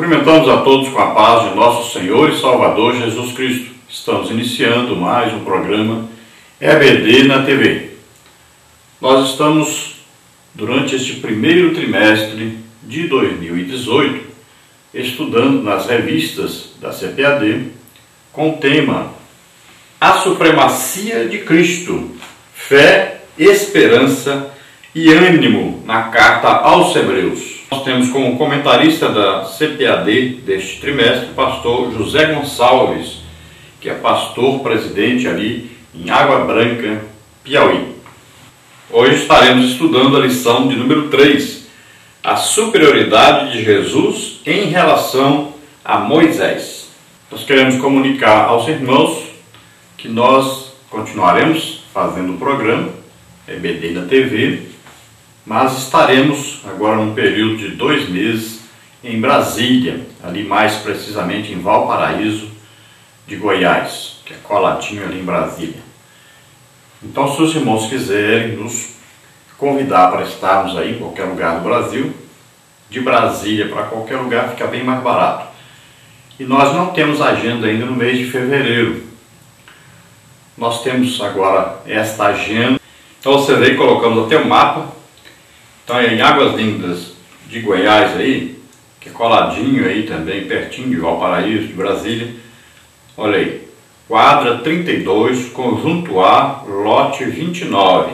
Cumprimentamos a todos com a paz de nosso Senhor e Salvador Jesus Cristo. Estamos iniciando mais um programa EBD na TV. Nós estamos, durante este primeiro trimestre de 2018, estudando nas revistas da CPAD com o tema A Supremacia de Cristo, Fé, Esperança e Ânimo na Carta aos Hebreus. Nós temos como comentarista da CPAD deste trimestre o pastor José Gonçalves, que é pastor presidente ali em Água Branca, Piauí. Hoje estaremos estudando a lição de número 3, a superioridade de Jesus em relação a Moisés. Nós queremos comunicar aos irmãos que nós continuaremos fazendo o programa EBD da TV, mas estaremos agora num período de 2 meses em Brasília, ali mais precisamente em Valparaíso de Goiás, que é coladinho ali em Brasília. Então, se os irmãos quiserem nos convidar para estarmos aí em qualquer lugar do Brasil, de Brasília para qualquer lugar fica bem mais barato. E nós não temos agenda ainda no mês de fevereiro. Nós temos agora esta agenda. Então você vê, colocamos até o mapa. Então é em Águas Lindas de Goiás aí, que é coladinho aí também, pertinho de Valparaíso, de Brasília. Olha aí, quadra 32, conjunto A, lote 29,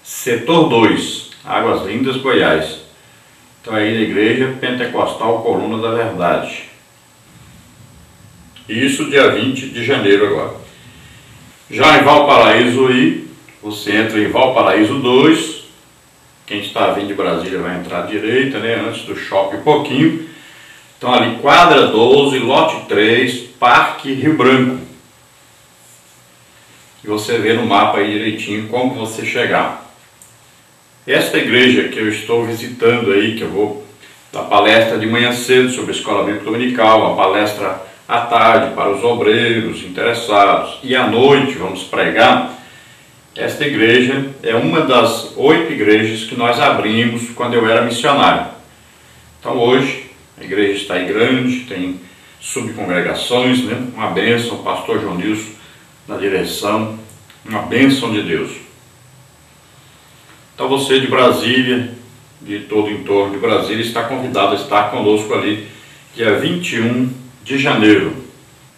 setor 2, Águas Lindas, Goiás. Então aí na Igreja Pentecostal Coluna da Verdade. Isso dia 20 de janeiro agora. Já em Valparaíso aí, você entra em Valparaíso 2, quem está vindo de Brasília vai entrar à direita, né, antes do shopping um pouquinho. Então ali quadra 12, lote 3, Parque Rio Branco. E você vê no mapa aí direitinho como você chegar. Esta igreja que eu estou visitando aí, que eu vou dar palestra de manhã cedo sobre a Escola Bíblica Dominical, uma palestra à tarde para os obreiros interessados, e à noite vamos pregar. Esta igreja é uma das 8 igrejas que nós abrimos quando eu era missionário. Então hoje a igreja está aí grande, tem subcongregações, né? Uma bênção, o pastor João Nilson na direção, uma bênção de Deus. Então você de Brasília, de todo o entorno de Brasília, está convidado a estar conosco ali dia 21 de janeiro.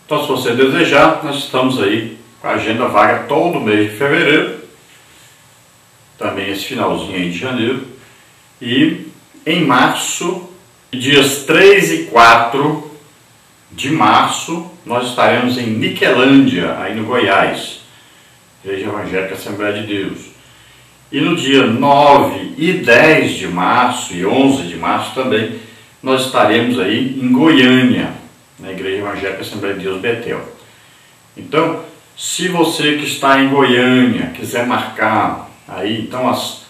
Então se você desejar, nós estamos aí com a agenda vaga todo mês de fevereiro, também esse finalzinho aí de janeiro, e em março, dias 3 e 4 de março, nós estaremos em Niquelândia, aí no Goiás, Igreja Evangélica Assembleia de Deus. E no dia 9 e 10 de março e 11 de março também, nós estaremos aí em Goiânia, na Igreja Evangélica Assembleia de Deus Betel. Então, se você que está em Goiânia quiser marcar aí, então as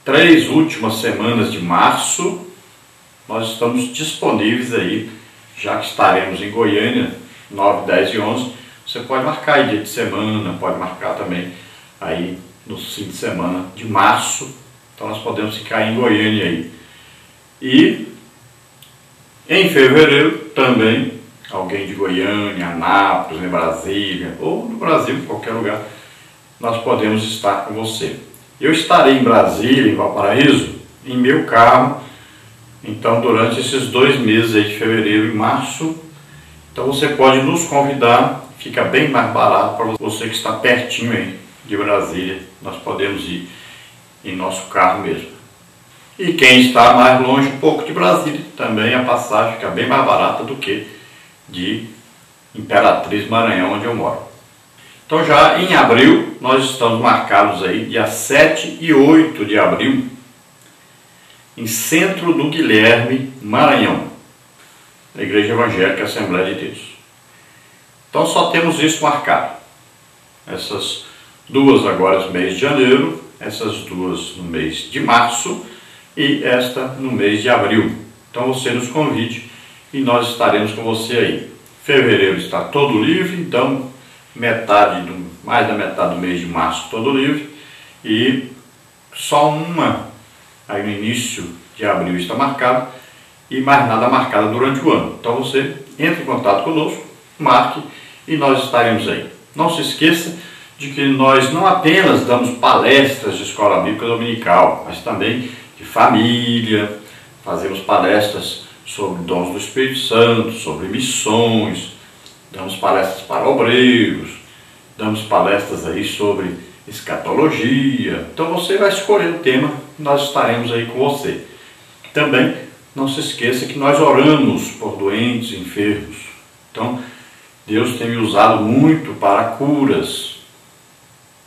3 últimas semanas de março, nós estamos disponíveis aí, já que estaremos em Goiânia, 9, 10 e 11, você pode marcar aí dia de semana, pode marcar também aí no fim de semana de março, então nós podemos ficar em Goiânia aí. E em fevereiro também, alguém de Goiânia, Anápolis, em Brasília, ou no Brasil, em qualquer lugar, nós podemos estar com você. Eu estarei em Brasília, em Valparaíso, em meu carro, então durante esses 2 meses aí de fevereiro e março. Então você pode nos convidar, fica bem mais barato para você que está pertinho aí de Brasília, nós podemos ir em nosso carro mesmo. E quem está mais longe um pouco de Brasília, também a passagem fica bem mais barata do que de Imperatriz, Maranhão, onde eu moro. Então já em abril, nós estamos marcados aí, dia 7 e 8 de abril, em Centro do Guilherme, Maranhão, na Igreja Evangélica Assembleia de Deus. Então só temos isso marcado. Essas 2 agora no mês de janeiro, essas 2 no mês de março e esta no mês de abril. Então você nos convide e nós estaremos com você aí. Fevereiro está todo livre, então mais da metade do mês de março todo livre, e só uma aí no início de abril está marcado, e mais nada marcada durante o ano. Então você entre em contato conosco, marque e nós estaremos aí. Não se esqueça de que nós não apenas damos palestras de escola bíblica dominical, mas também de família, fazemos palestras sobre dons do Espírito Santo, sobre missões, damos palestras para obreiros, damos palestras aí sobre escatologia. Então você vai escolher o tema, nós estaremos aí com você. Também não se esqueça que nós oramos por doentes, enfermos. Então Deus tem me usado muito para curas.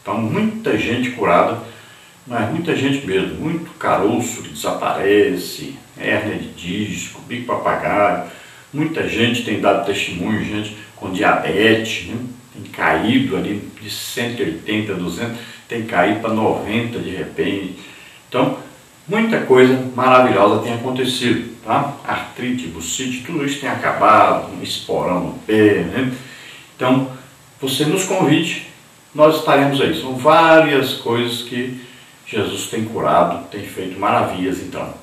Então muita gente curada, mas muita gente mesmo, muito caroço que desaparece, hérnia de disco, bico papagaio. Muita gente tem dado testemunho, gente com diabetes, né? Tem caído ali de 180, 200, tem caído para 90 de repente. Então, muita coisa maravilhosa tem acontecido, tá? Artrite, bursite, tudo isso tem acabado, um esporão no pé, né? Então, você nos convide, nós estaremos aí. São várias coisas que Jesus tem curado, tem feito maravilhas, então.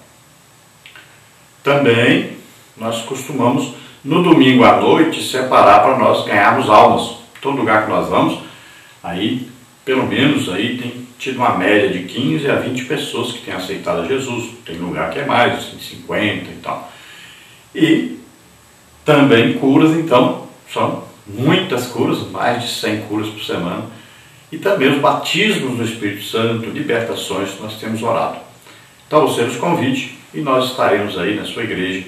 Também, nós costumamos, no domingo à noite, separar para nós ganharmos almas. Todo lugar que nós vamos, aí, pelo menos, aí tem tido uma média de 15 a 20 pessoas que têm aceitado a Jesus. Tem lugar que é mais, assim, 50 e tal. E também curas, então, são muitas curas, mais de 100 curas por semana. E também os batismos do Espírito Santo, libertações, nós temos orado. Então você nos convide e nós estaremos aí na sua igreja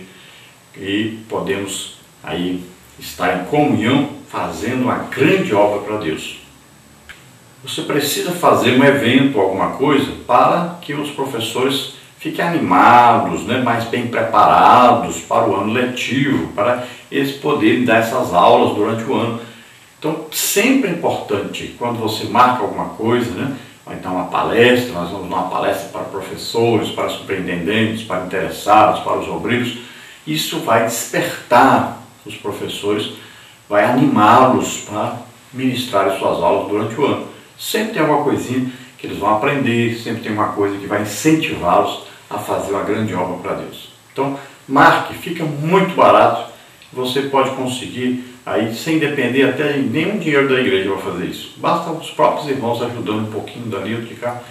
e podemos aí estar em comunhão fazendo uma grande obra para Deus. Você precisa fazer um evento, alguma coisa, para que os professores fiquem animados, né, mais bem preparados para o ano letivo, para eles poderem dar essas aulas durante o ano. Então, sempre é importante, quando você marca alguma coisa, né, vai dar uma palestra, nós vamos dar uma palestra para professores, para superintendentes, para interessados, para os obreiros, isso vai despertar os professores, vai animá-los para ministrar as suas aulas durante o ano. Sempre tem alguma coisinha que eles vão aprender, sempre tem uma coisa que vai incentivá-los a fazer uma grande obra para Deus. Então, marque, fica muito barato, você pode conseguir aí sem depender até de nenhum dinheiro da igreja para fazer isso. Basta os próprios irmãos ajudando um pouquinho dali ou de cá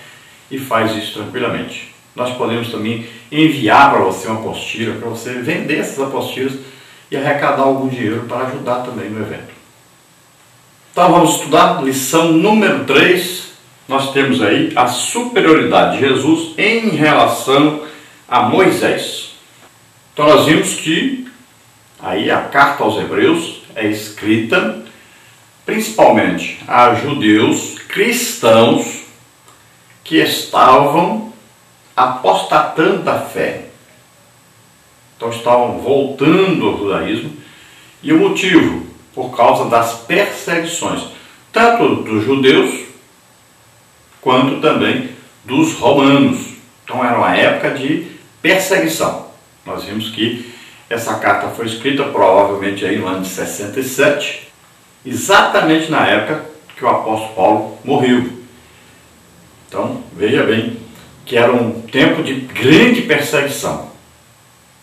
e faz isso tranquilamente. Nós podemos também enviar para você uma apostila, para você vender essas apostilas e arrecadar algum dinheiro para ajudar também no evento. Então vamos estudar lição número 3. Nós temos aí a superioridade de Jesus em relação a Moisés. Então nós vimos que aí a carta aos Hebreus é escrita principalmente a judeus cristãos que estavam apostatando da fé. Então estavam voltando ao judaísmo, e o motivo, por causa das perseguições, tanto dos judeus, quanto também dos romanos. Então era uma época de perseguição. Nós vimos que essa carta foi escrita provavelmente aí no ano de 67, exatamente na época que o apóstolo Paulo morreu. Então, veja bem, que era um tempo de grande perseguição.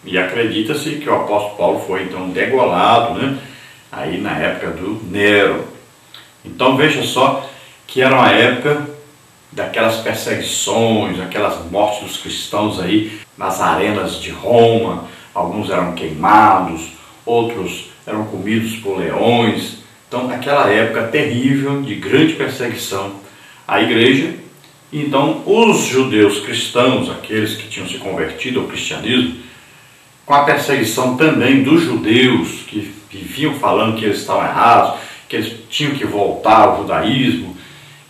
E acredita-se que o apóstolo Paulo foi então degolado, né? Aí na época do Nero. Então veja só que era uma época daquelas perseguições, aquelas mortes dos cristãos aí nas arenas de Roma. Alguns eram queimados, outros eram comidos por leões. Então naquela época terrível de grande perseguição à igreja. Então os judeus cristãos, aqueles que tinham se convertido ao cristianismo, com a perseguição também dos judeus que viviam falando que eles estavam errados, que eles tinham que voltar ao judaísmo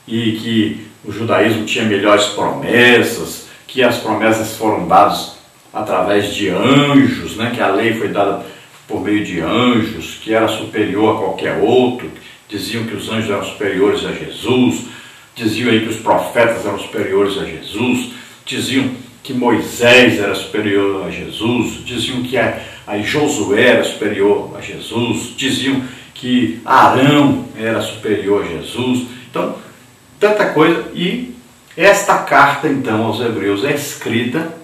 e que o judaísmo tinha melhores promessas, que as promessas foram dadas através de anjos, né, que a lei foi dada por meio de anjos, que era superior a qualquer outro, diziam que os anjos eram superiores a Jesus, diziam aí que os profetas eram superiores a Jesus, diziam que Moisés era superior a Jesus, diziam que aí Josué era superior a Jesus, diziam que Arão era superior a Jesus. Então, tanta coisa. E esta carta, então, aos Hebreus é escrita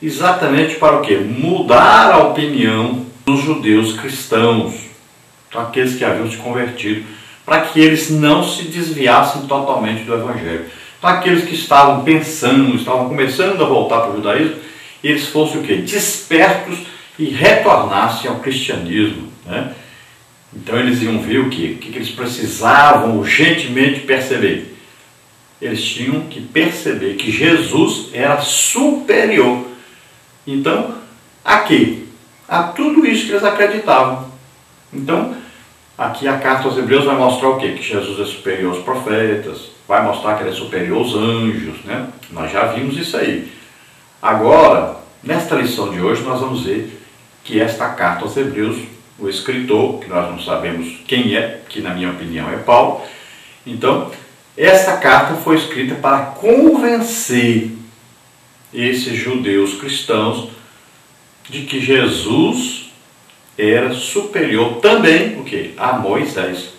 exatamente para o quê? Mudar a opinião dos judeus cristãos, então aqueles que haviam se convertido, para que eles não se desviassem totalmente do Evangelho. Então aqueles que estavam pensando, estavam começando a voltar para o judaísmo, eles fossem o quê? Despertos e retornassem ao cristianismo, né? Então eles iam ver o quê? O que eles precisavam urgentemente perceber? Eles tinham que perceber que Jesus era superior. Então, a quê? A tudo isso que eles acreditavam. Então, aqui a carta aos Hebreus vai mostrar o quê? Que Jesus é superior aos profetas, vai mostrar que ele é superior aos anjos, né? Nós já vimos isso aí. Agora, nesta lição de hoje, nós vamos ver que esta carta aos Hebreus, o escritor, que nós não sabemos quem é, que na minha opinião é Paulo, então, essa carta foi escrita para convencer esses judeus cristãos de que Jesus era superior também o quê? A Moisés.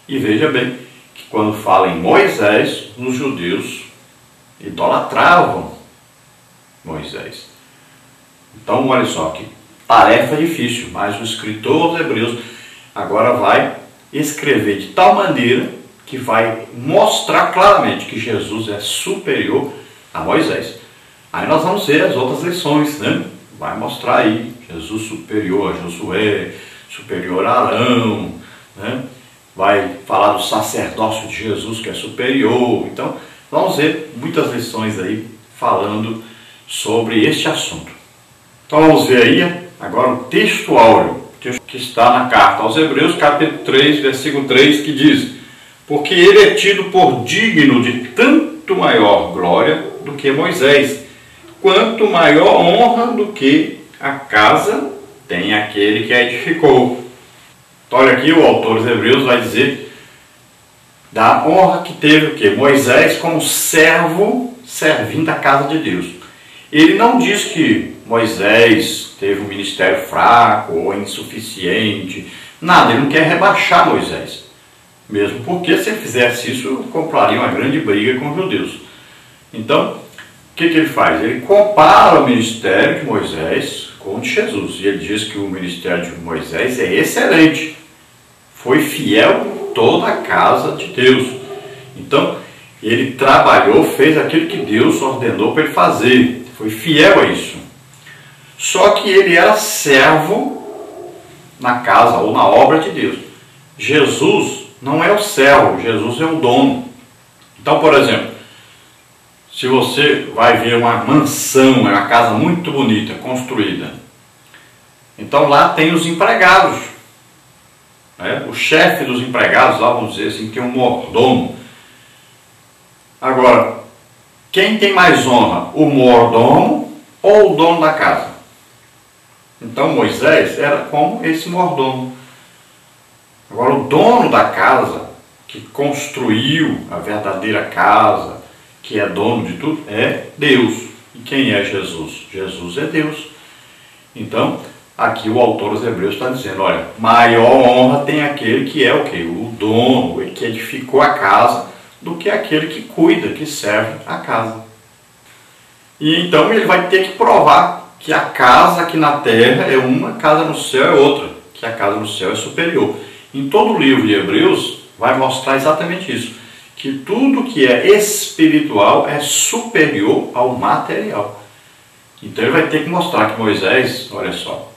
E veja bem que quando fala em Moisés, os judeus idolatravam Moisés. Então, olha só que tarefa difícil, mas o escritor aos Hebreus agora vai escrever de tal maneira que vai mostrar claramente que Jesus é superior a Moisés. Aí nós vamos ver as outras lições, né? Vai mostrar aí Jesus superior a Josué, superior a Arão, né? Vai falar do sacerdócio de Jesus que é superior. Então, vamos ver muitas lições aí falando sobre este assunto. Então vamos ver aí agora o texto áureo, que está na carta aos Hebreus, capítulo 3, versículo 3, que diz: porque ele é tido por digno de tanto maior glória do que Moisés, quanto maior honra do que a casa tem aquele que a edificou. Então, olha aqui, o autor dos Hebreus vai dizer da honra que teve o quê? Moisés como servo servindo a casa de Deus. Ele não diz que Moisés teve um ministério fraco ou insuficiente, nada, ele não quer rebaixar Moisés. Mesmo porque se ele fizesse isso, compraria uma grande briga com os judeus. Então, o que ele faz? Ele compara o ministério de Moisés com o de Jesus. E ele diz que o ministério de Moisés é excelente. Foi fiel em toda a casa de Deus. Então, ele trabalhou, fez aquilo que Deus ordenou para ele fazer. Foi fiel a isso. Só que ele era servo na casa ou na obra de Deus. Jesus não é o servo, Jesus é o dono. Então, por exemplo, se você vai ver uma mansão, uma casa muito bonita, construída, então lá tem os empregados, né? O chefe dos empregados, lá vamos dizer assim, que é um mordomo. Agora, quem tem mais honra, o mordomo ou o dono da casa? Então Moisés era como esse mordomo. Agora, o dono da casa, que construiu a verdadeira casa, que é dono de tudo, é Deus. E quem é Jesus? Jesus é Deus. Então, aqui o autor dos Hebreus está dizendo, olha, maior honra tem aquele que é o quê? O dono, o que edificou a casa, do que aquele que cuida, que serve a casa. E então ele vai ter que provar que a casa aqui na terra é uma, a casa no céu é outra, que a casa no céu é superior. Em todo o livro de Hebreus vai mostrar exatamente isso, que tudo que é espiritual é superior ao material. Então ele vai ter que mostrar que Moisés, olha só,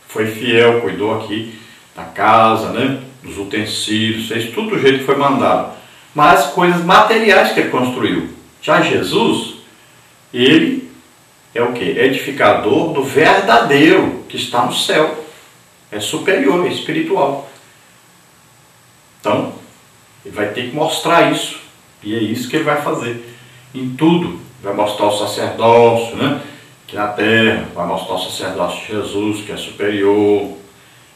foi fiel, cuidou aqui da casa, né, dos utensílios, fez tudo do jeito que foi mandado. Mas coisas materiais que ele construiu. Já Jesus, ele é o quê? Edificador do verdadeiro que está no céu. É superior, é espiritual. Então, ele vai ter que mostrar isso. E é isso que ele vai fazer. Em tudo. Vai mostrar o sacerdócio, né? Que na terra. Vai mostrar o sacerdócio de Jesus, que é superior.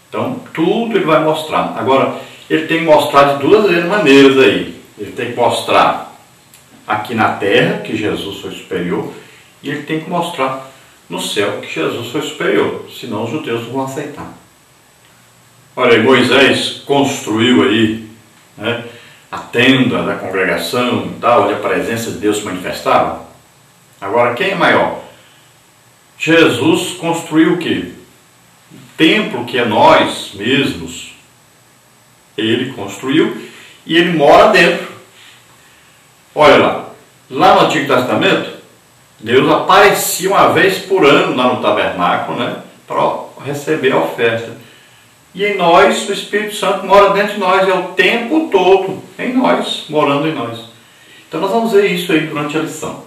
Então, tudo ele vai mostrar. Agora, ele tem que mostrar de duas maneiras aí. Ele tem que mostrar aqui na terra que Jesus foi superior. E ele tem que mostrar no céu que Jesus foi superior. Senão os judeus não vão aceitar. Olha aí, Moisés construiu aí, né, a tenda da congregação e tal, onde a presença de Deus se manifestava. Agora, quem é maior? Jesus construiu o quê? O templo que é nós mesmos. Ele construiu e ele mora dentro. Olha lá no Antigo Testamento, Deus aparecia uma vez por ano lá no tabernáculo, né, para receber a oferta. E em nós, o Espírito Santo mora dentro de nós, é o tempo todo em nós, morando em nós. Então nós vamos ver isso aí durante a lição.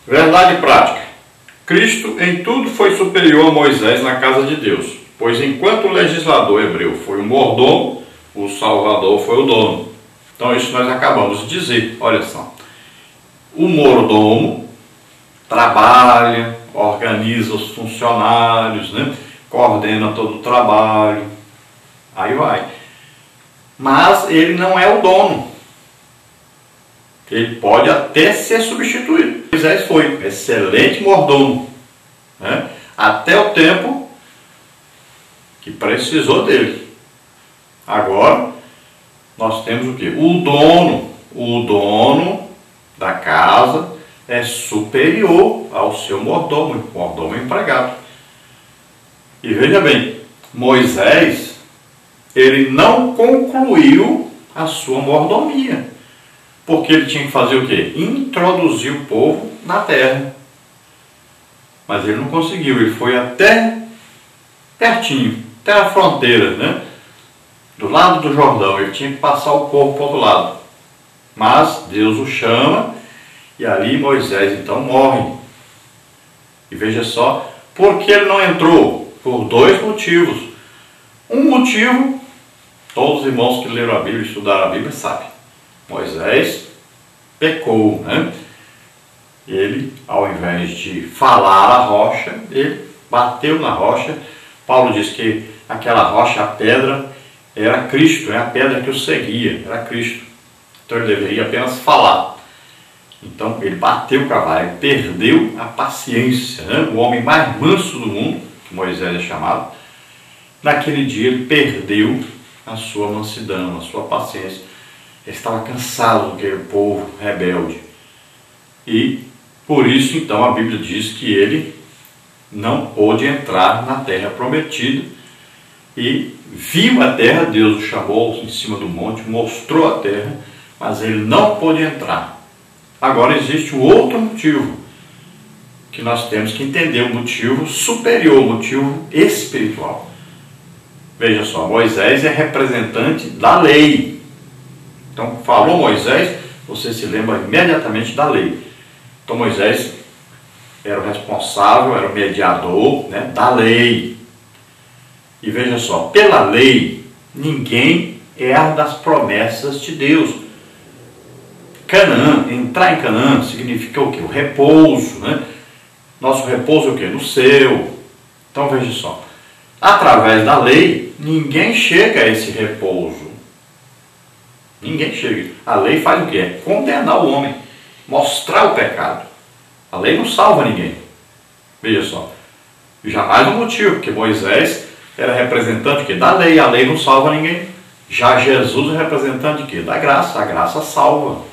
Verdade prática. Cristo em tudo foi superior a Moisés na casa de Deus, pois enquanto o legislador hebreu foi o mordomo, o Salvador foi o dono. Então isso nós acabamos de dizer, olha só. O mordomo trabalha, organiza os funcionários, né? Coordena todo o trabalho, aí vai. Mas ele não é o dono. Ele pode até ser substituído. Moisés foi excelente mordomo, né? Até o tempo que precisou dele. Agora, nós temos o quê? O dono da casa é superior ao seu mordomo empregado. E veja bem, Moisés, ele não concluiu a sua mordomia, porque ele tinha que fazer o quê? Introduzir o povo na terra. Mas ele não conseguiu, ele foi até pertinho, até a fronteira, né? Do lado do Jordão, ele tinha que passar o povo para o outro lado. Mas Deus o chama e ali Moisés então morre. E veja só, por que ele não entrou? Por dois motivos. Um motivo, todos os irmãos que leram a Bíblia, estudaram a Bíblia, sabem. Moisés pecou, né? Ele, ao invés de falar a rocha, ele bateu na rocha. Paulo diz que aquela rocha, a pedra, era Cristo, é a pedra que o seguia, era Cristo. Então ele deveria apenas falar. Então ele bateu o cavalo, ele perdeu a paciência, né? O homem mais manso do mundo, que Moisés é chamado, naquele dia ele perdeu a sua mansidão, a sua paciência. Ele estava cansado daquele povo rebelde. E por isso então a Bíblia diz que ele não pôde entrar na terra prometida e viu a terra. Deus o chamou em cima do monte, mostrou a terra, mas ele não pôde entrar. Agora existe um outro motivo que nós temos que entender, um motivo superior, um motivo espiritual. Veja só, Moisés é representante da lei. Então, falou Moisés, você se lembra imediatamente da lei. Então Moisés era o responsável, era o mediador, né, da lei. E veja só, pela lei, ninguém herda as promessas de Deus. Canaã, entrar em Canaã significa o quê? O repouso, né? Nosso repouso é o quê? No céu. Então veja só, através da lei, ninguém chega a esse repouso. Ninguém chega. A lei faz o quê? É condenar o homem, mostrar o pecado. A lei não salva ninguém. Veja só, jamais um motivo, porque Moisés era representante de quê? Da lei, a lei não salva ninguém. Já Jesus é representante de quê? Da graça, a graça salva.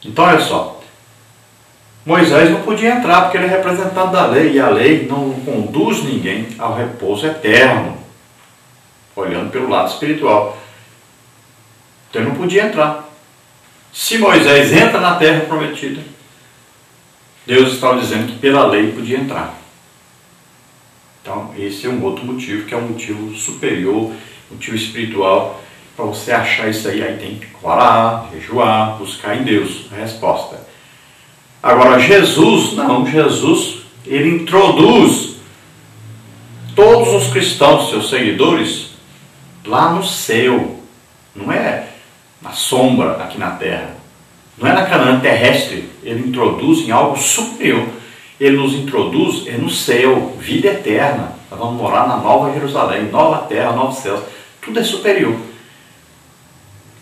Então olha só, Moisés não podia entrar porque ele é representante da lei, e a lei não conduz ninguém ao repouso eterno, olhando pelo lado espiritual. Então ele não podia entrar. Se Moisés entra na terra prometida, Deus estava dizendo que pela lei podia entrar. Então esse é um outro motivo, que é um motivo superior, motivo espiritual. Para você achar isso aí tem que orar, jejuar, buscar em Deus a resposta. Agora Jesus, não, Jesus, ele introduz todos os cristãos, seus seguidores, lá no céu. Não é na sombra aqui na terra. Não é na Canaã terrestre. Ele introduz em algo superior. Ele nos introduz no céu, vida eterna. Nós vamos morar na nova Jerusalém, nova terra, novos céus. Tudo é superior.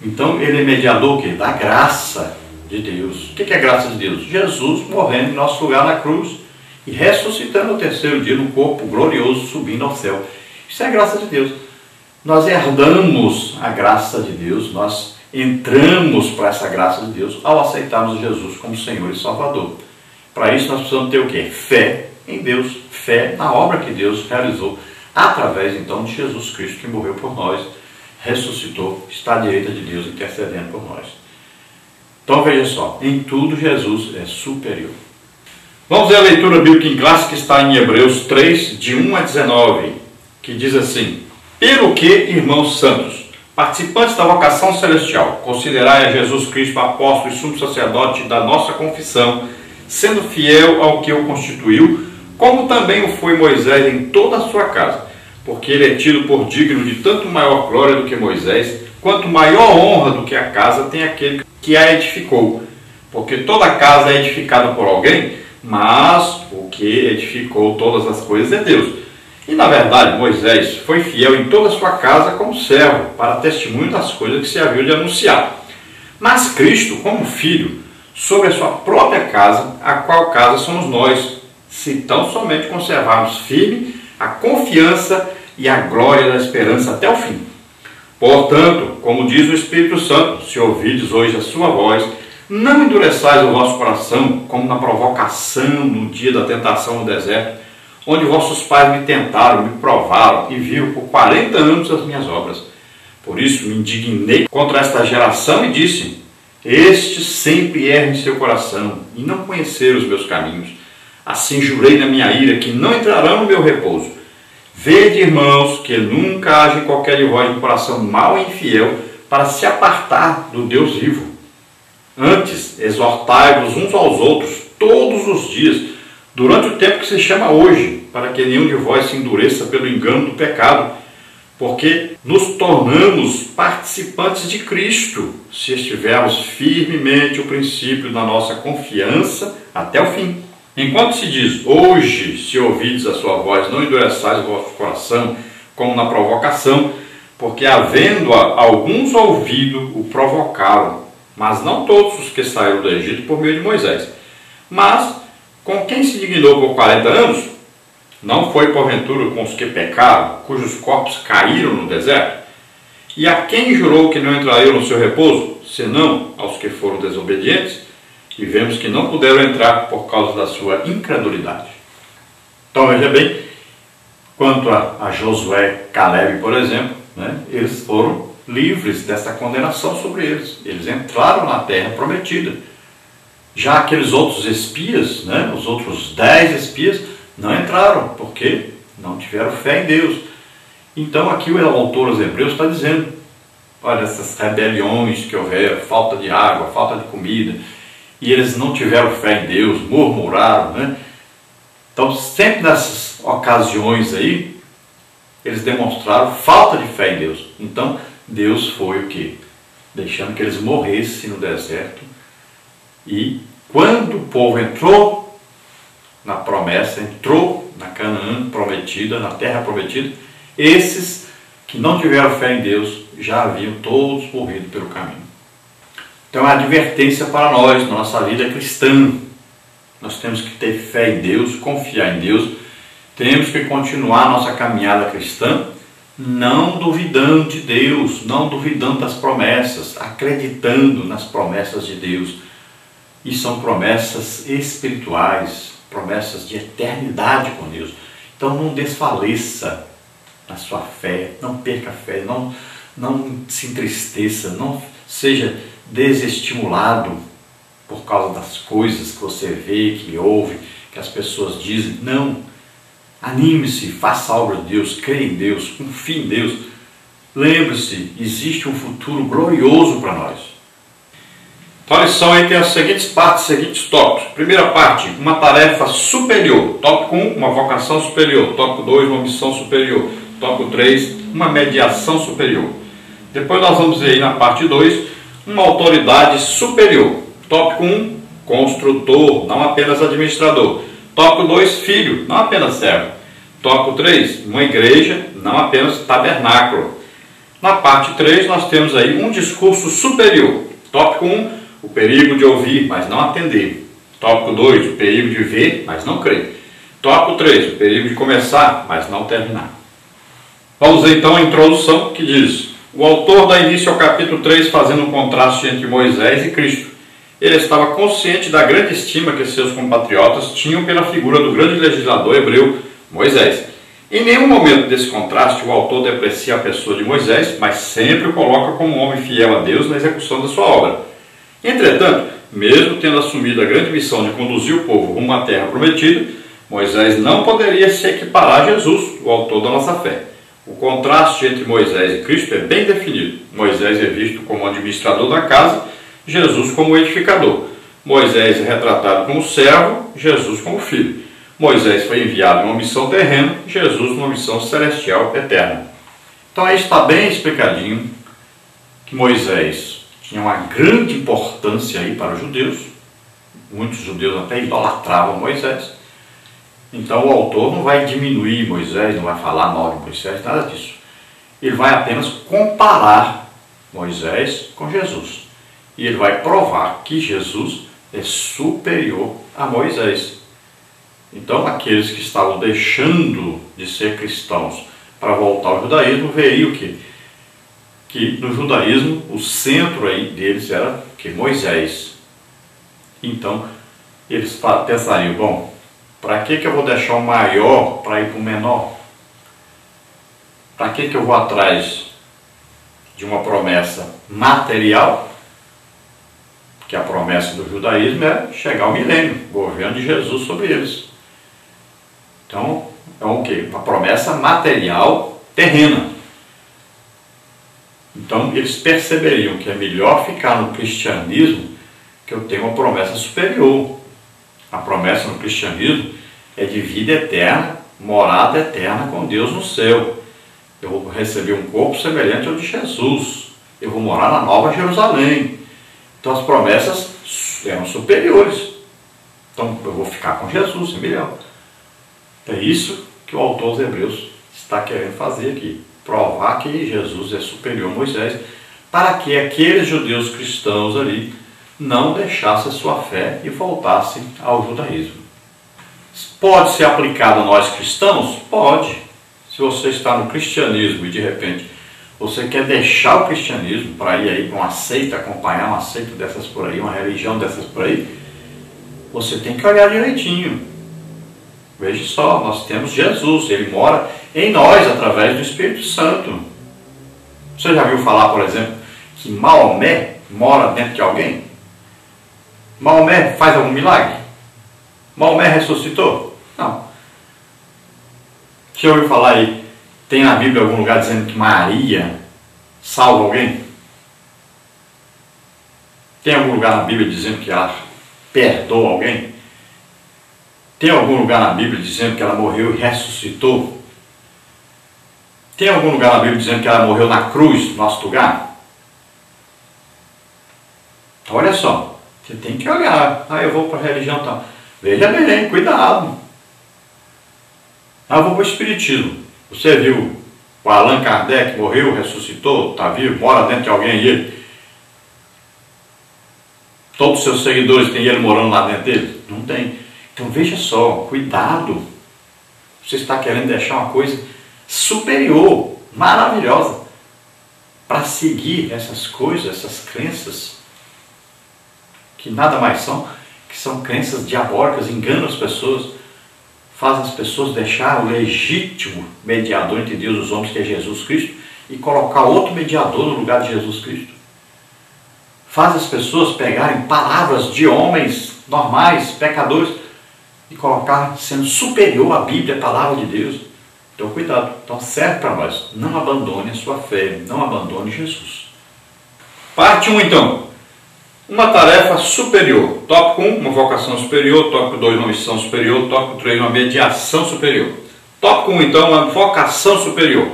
Então ele é mediador o quê? Da graça de Deus. O que é a graça de Deus? Jesus morrendo em nosso lugar na cruz e ressuscitando no terceiro dia no corpo glorioso, subindo ao céu. Isso é a graça de Deus. Nós herdamos a graça de Deus, nós entramos para essa graça de Deus ao aceitarmos Jesus como Senhor e Salvador. Para isso nós precisamos ter o quê? Fé em Deus, fé na obra que Deus realizou através então de Jesus Cristo, que morreu por nós, ressuscitou, está à direita de Deus intercedendo por nós. Então veja só, em tudo Jesus é superior. Vamos ver a leitura bíblica em classe que está em Hebreus 3, de 1 a 19, que diz assim: pelo que, irmãos santos, participantes da vocação celestial, considerai a Jesus Cristo apóstolo e sumo sacerdote da nossa confissão, sendo fiel ao que o constituiu, como também o foi Moisés em toda a sua casa, porque ele é tido por digno de tanto maior glória do que Moisés, quanto maior honra do que a casa tem aquele que a edificou. Porque toda casa é edificada por alguém, mas o que edificou todas as coisas é Deus. E na verdade Moisés foi fiel em toda a sua casa como servo, para testemunho das coisas que se haviam de anunciar. Mas Cristo, como filho, sobre a sua própria casa, a qual casa somos nós, se tão somente conservarmos firme a confiança e a glória da esperança até o fim. Portanto, como diz o Espírito Santo, se ouvides hoje a sua voz, não endureçais o vosso coração, como na provocação no dia da tentação no deserto, onde vossos pais me tentaram, me provaram e viram por 40 anos as minhas obras. Por isso me indignei contra esta geração e disse: estes sempre erram em seu coração e não conheceram os meus caminhos. Assim jurei na minha ira que não entrarão no meu repouso. Vede, irmãos, que nunca haja em qualquer de vós um coração mau e infiel para se apartar do Deus vivo. Antes, exortai-vos uns aos outros todos os dias, durante o tempo que se chama hoje, para que nenhum de vós se endureça pelo engano do pecado, porque nos tornamos participantes de Cristo, se estivermos firmemente o princípio da nossa confiança até o fim. Enquanto se diz, hoje, se ouvides a sua voz, não endureçais o vosso coração, como na provocação, porque havendo-a alguns ouvido, o provocaram, mas não todos os que saíram do Egito por meio de Moisés. Mas, com quem se dignou por 40 anos, não foi porventura com os que pecaram, cujos corpos caíram no deserto? E a quem jurou que não entrariam no seu repouso, senão aos que foram desobedientes? E vemos que não puderam entrar por causa da sua incredulidade. Então veja bem, quanto a Josué e Caleb, por exemplo, eles foram livres dessa condenação sobre eles. Eles entraram na terra prometida. Já aqueles outros espias, os outros 10 espias, não entraram, porque não tiveram fé em Deus. Então aqui o autor aos Hebreus está dizendo, olha, essas rebeliões que houveram, falta de água, falta de comida, e eles não tiveram fé em Deus, murmuraram, Então, sempre nessas ocasiões aí, eles demonstraram falta de fé em Deus. Então, Deus foi o quê? Deixando que eles morressem no deserto. E quando o povo entrou na promessa, entrou na Canaã prometida, na terra prometida, esses que não tiveram fé em Deus já haviam todos morrido pelo caminho. Então é uma advertência para nós, na nossa vida cristã. Nós temos que ter fé em Deus, confiar em Deus, temos que continuar a nossa caminhada cristã, não duvidando de Deus, não duvidando das promessas, acreditando nas promessas de Deus. E são promessas espirituais, promessas de eternidade com Deus. Então não desfaleça na sua fé, não perca a fé, não se entristeça, não seja desestimulado por causa das coisas que você vê, que ouve, que as pessoas dizem. Não, anime-se, faça a obra de Deus, creia em Deus, confie em Deus. Lembre-se, existe um futuro glorioso para nós. Então a lição aí tem as seguintes partes, os seguintes tópicos. Primeira parte, uma tarefa superior. Tópico 1, uma vocação superior. Tópico 2, uma missão superior. Tópico 3, uma mediação superior. Depois nós vamos ver aí na parte 2, uma autoridade superior. Tópico 1, construtor, não apenas administrador. Tópico 2, filho, não apenas servo. Tópico 3, uma igreja, não apenas tabernáculo. Na parte 3 nós temos aí um discurso superior. Tópico 1, o perigo de ouvir, mas não atender. Tópico 2, o perigo de ver, mas não crer. Tópico 3, o perigo de começar, mas não terminar. Vamos ver então a introdução que diz: o autor dá início ao capítulo 3 fazendo um contraste entre Moisés e Cristo. Ele estava consciente da grande estima que seus compatriotas tinham pela figura do grande legislador hebreu Moisés. Em nenhum momento desse contraste o autor deprecia a pessoa de Moisés, mas sempre o coloca como um homem fiel a Deus na execução da sua obra. Entretanto, mesmo tendo assumido a grande missão de conduzir o povo rumo à terra prometida, Moisés não poderia se equiparar a Jesus, o autor da nossa fé. O contraste entre Moisés e Cristo é bem definido. Moisés é visto como administrador da casa, Jesus como edificador. Moisés é retratado como servo, Jesus como filho. Moisés foi enviado em uma missão terrena, Jesus numa missão celestial eterna. Então aí está bem explicadinho que Moisés tinha uma grande importância aí para os judeus. Muitos judeus até idolatravam Moisés. Então o autor não vai diminuir Moisés, não vai falar mal de Moisés, nada disso. Ele vai apenas comparar Moisés com Jesus. E ele vai provar que Jesus é superior a Moisés. Então aqueles que estavam deixando de ser cristãos para voltar ao judaísmo, veriam que no judaísmo o centro aí deles era que Moisés. Então eles pensariam, bom, para que eu vou deixar o maior para ir para o menor? Para que eu vou atrás de uma promessa material? Que a promessa do judaísmo é chegar ao milênio, o governo de Jesus sobre eles. Então, é o quê? Uma promessa material terrena. Então, eles perceberiam que é melhor ficar no cristianismo, que eu tenho uma promessa superior. A promessa no cristianismo é de vida eterna, morada eterna com Deus no céu. Eu vou receber um corpo semelhante ao de Jesus. Eu vou morar na Nova Jerusalém. Então as promessas eram superiores. Então eu vou ficar com Jesus, é melhor. É isso que o autor dos Hebreus está querendo fazer aqui. Provar que Jesus é superior a Moisés, para que aqueles judeus cristãos ali não deixassem a sua fé e voltassem ao judaísmo. Pode ser aplicado a nós cristãos? Pode. Se você está no cristianismo e de repente você quer deixar o cristianismo para ir aí para uma seita, acompanhar uma seita dessas por aí, uma religião dessas por aí, você tem que olhar direitinho. Veja só, nós temos Jesus, Ele mora em nós através do Espírito Santo. Você já viu falar, por exemplo, que Maomé mora dentro de alguém? Maomé faz algum milagre? Maomé ressuscitou? Não. Você ouviu falar aí, tem na Bíblia algum lugar dizendo que Maria salva alguém? Tem algum lugar na Bíblia dizendo que ela perdoa alguém? Tem algum lugar na Bíblia dizendo que ela morreu e ressuscitou? Tem algum lugar na Bíblia dizendo que ela morreu na cruz, no nosso lugar? Então, olha só, você tem que olhar. Eu vou para a religião tal. Veja bem, cuidado. Eu vou para o Espiritismo. Você viu o Allan Kardec, morreu, ressuscitou, está vivo, mora dentro de alguém e todos os seus seguidores têm ele morando lá dentro dele? Não tem. Então veja só, cuidado. Você está querendo deixar uma coisa superior, maravilhosa, para seguir essas coisas, essas crenças, que nada mais são, que são crenças diabólicas, enganam as pessoas, fazem as pessoas deixar o legítimo mediador entre Deus e os homens, que é Jesus Cristo, e colocar outro mediador no lugar de Jesus Cristo. Faz as pessoas pegarem palavras de homens normais, pecadores, e colocar sendo superior à Bíblia, a palavra de Deus. Então cuidado, então serve para nós. Não abandone a sua fé, não abandone Jesus. Parte 1 então. Uma tarefa superior. Tópico 1, uma vocação superior. Tópico 2, uma missão superior. Tópico 3, uma mediação superior. Tópico 1 então, uma vocação superior.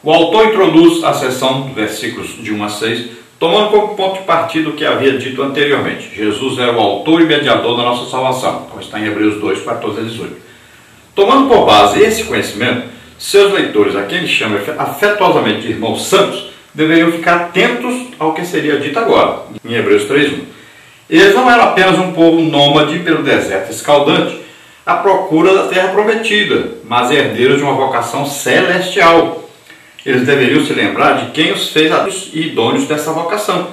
O autor introduz a seção de versículos de 1 a 6, tomando como ponto de partida o que havia dito anteriormente. Jesus é o autor e mediador da nossa salvação. Então está em Hebreus 2, 14 a 18. Tomando por base esse conhecimento, seus leitores, a quem ele chama afetuosamente de irmãos santos, deveriam ficar atentos ao que seria dito agora, em Hebreus 3:1. Eles não eram apenas um povo nômade pelo deserto escaldante, à procura da terra prometida, mas herdeiros de uma vocação celestial. Eles deveriam se lembrar de quem os fez adultos e idôneos dessa vocação.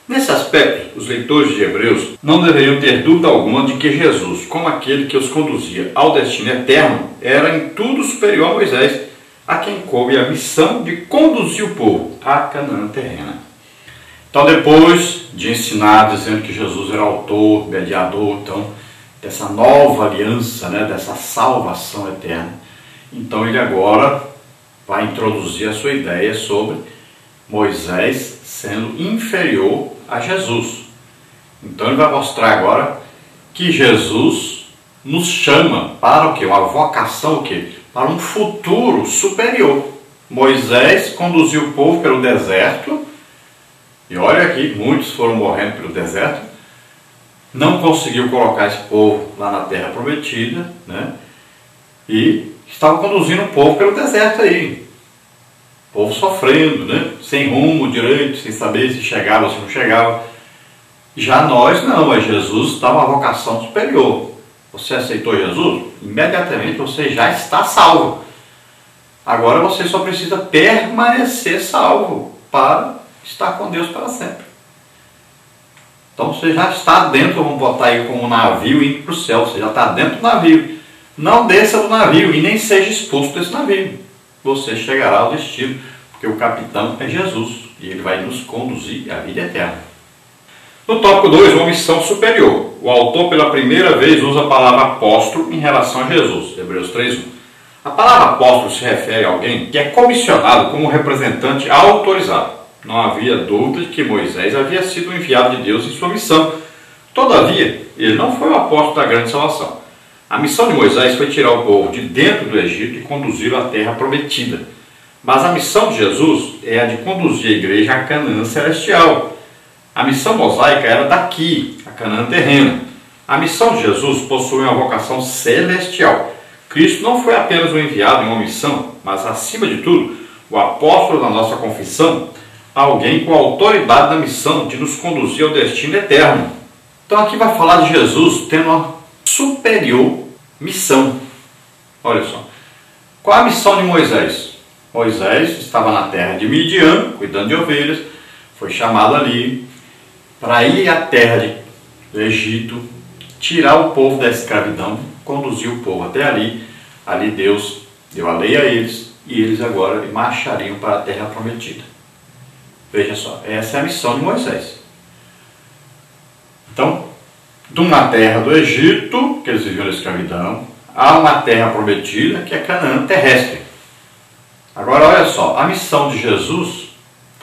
Nesse aspecto, os leitores de Hebreus não deveriam ter dúvida alguma de que Jesus, como aquele que os conduzia ao destino eterno, era em tudo superior a Moisés, a quem coube a missão de conduzir o povo à Canaã terrena. Então, depois de ensinar, dizendo que Jesus era autor, mediador, então, dessa nova aliança, dessa salvação eterna, então ele agora vai introduzir a sua ideia sobre Moisés sendo inferior a Jesus. Então ele vai mostrar agora que Jesus nos chama para o quê? Uma vocação o quê? Para um futuro superior. Moisés conduziu o povo pelo deserto, e olha aqui, muitos foram morrendo pelo deserto, não conseguiu colocar esse povo lá na terra prometida, e estava conduzindo o povo pelo deserto aí. O povo sofrendo, sem rumo direito, sem saber se chegava ou se não chegava. Já nós não, mas Jesus dá uma vocação superior. Você aceitou Jesus? Imediatamente você já está salvo. Agora você só precisa permanecer salvo para estar com Deus para sempre. Então você já está dentro, vamos botar aí como um navio indo para o céu, você já está dentro do navio. Não desça do navio e nem seja expulso desse navio. Você chegará ao destino, porque o capitão é Jesus e ele vai nos conduzir à vida eterna. No tópico 2, uma missão superior. O autor pela primeira vez usa a palavra apóstolo em relação a Jesus, Hebreus 3:1. A palavra apóstolo se refere a alguém que é comissionado como representante autorizado. Não havia dúvida de que Moisés havia sido enviado de Deus em sua missão. Todavia, ele não foi o apóstolo da grande salvação. A missão de Moisés foi tirar o povo de dentro do Egito e conduzi-lo à terra prometida. Mas a missão de Jesus é a de conduzir a igreja à Canaã celestial. A missão mosaica era daqui, a Canaã terrena. A missão de Jesus possui uma vocação celestial. Cristo não foi apenas um enviado em uma missão, mas, acima de tudo, o apóstolo da nossa confissão, alguém com a autoridade da missão de nos conduzir ao destino eterno. Então aqui vai falar de Jesus tendo uma superior missão. Olha só. Qual a missão de Moisés? Moisés estava na terra de Midian, cuidando de ovelhas, foi chamado ali para ir à terra do Egito, tirar o povo da escravidão, conduzir o povo até ali. Ali Deus deu a lei a eles e eles agora marchariam para a terra prometida. Veja só, essa é a missão de Moisés. Então, de uma terra do Egito, que eles viviam na escravidão, a uma terra prometida, que é Canaã terrestre. Agora, olha só, a missão de Jesus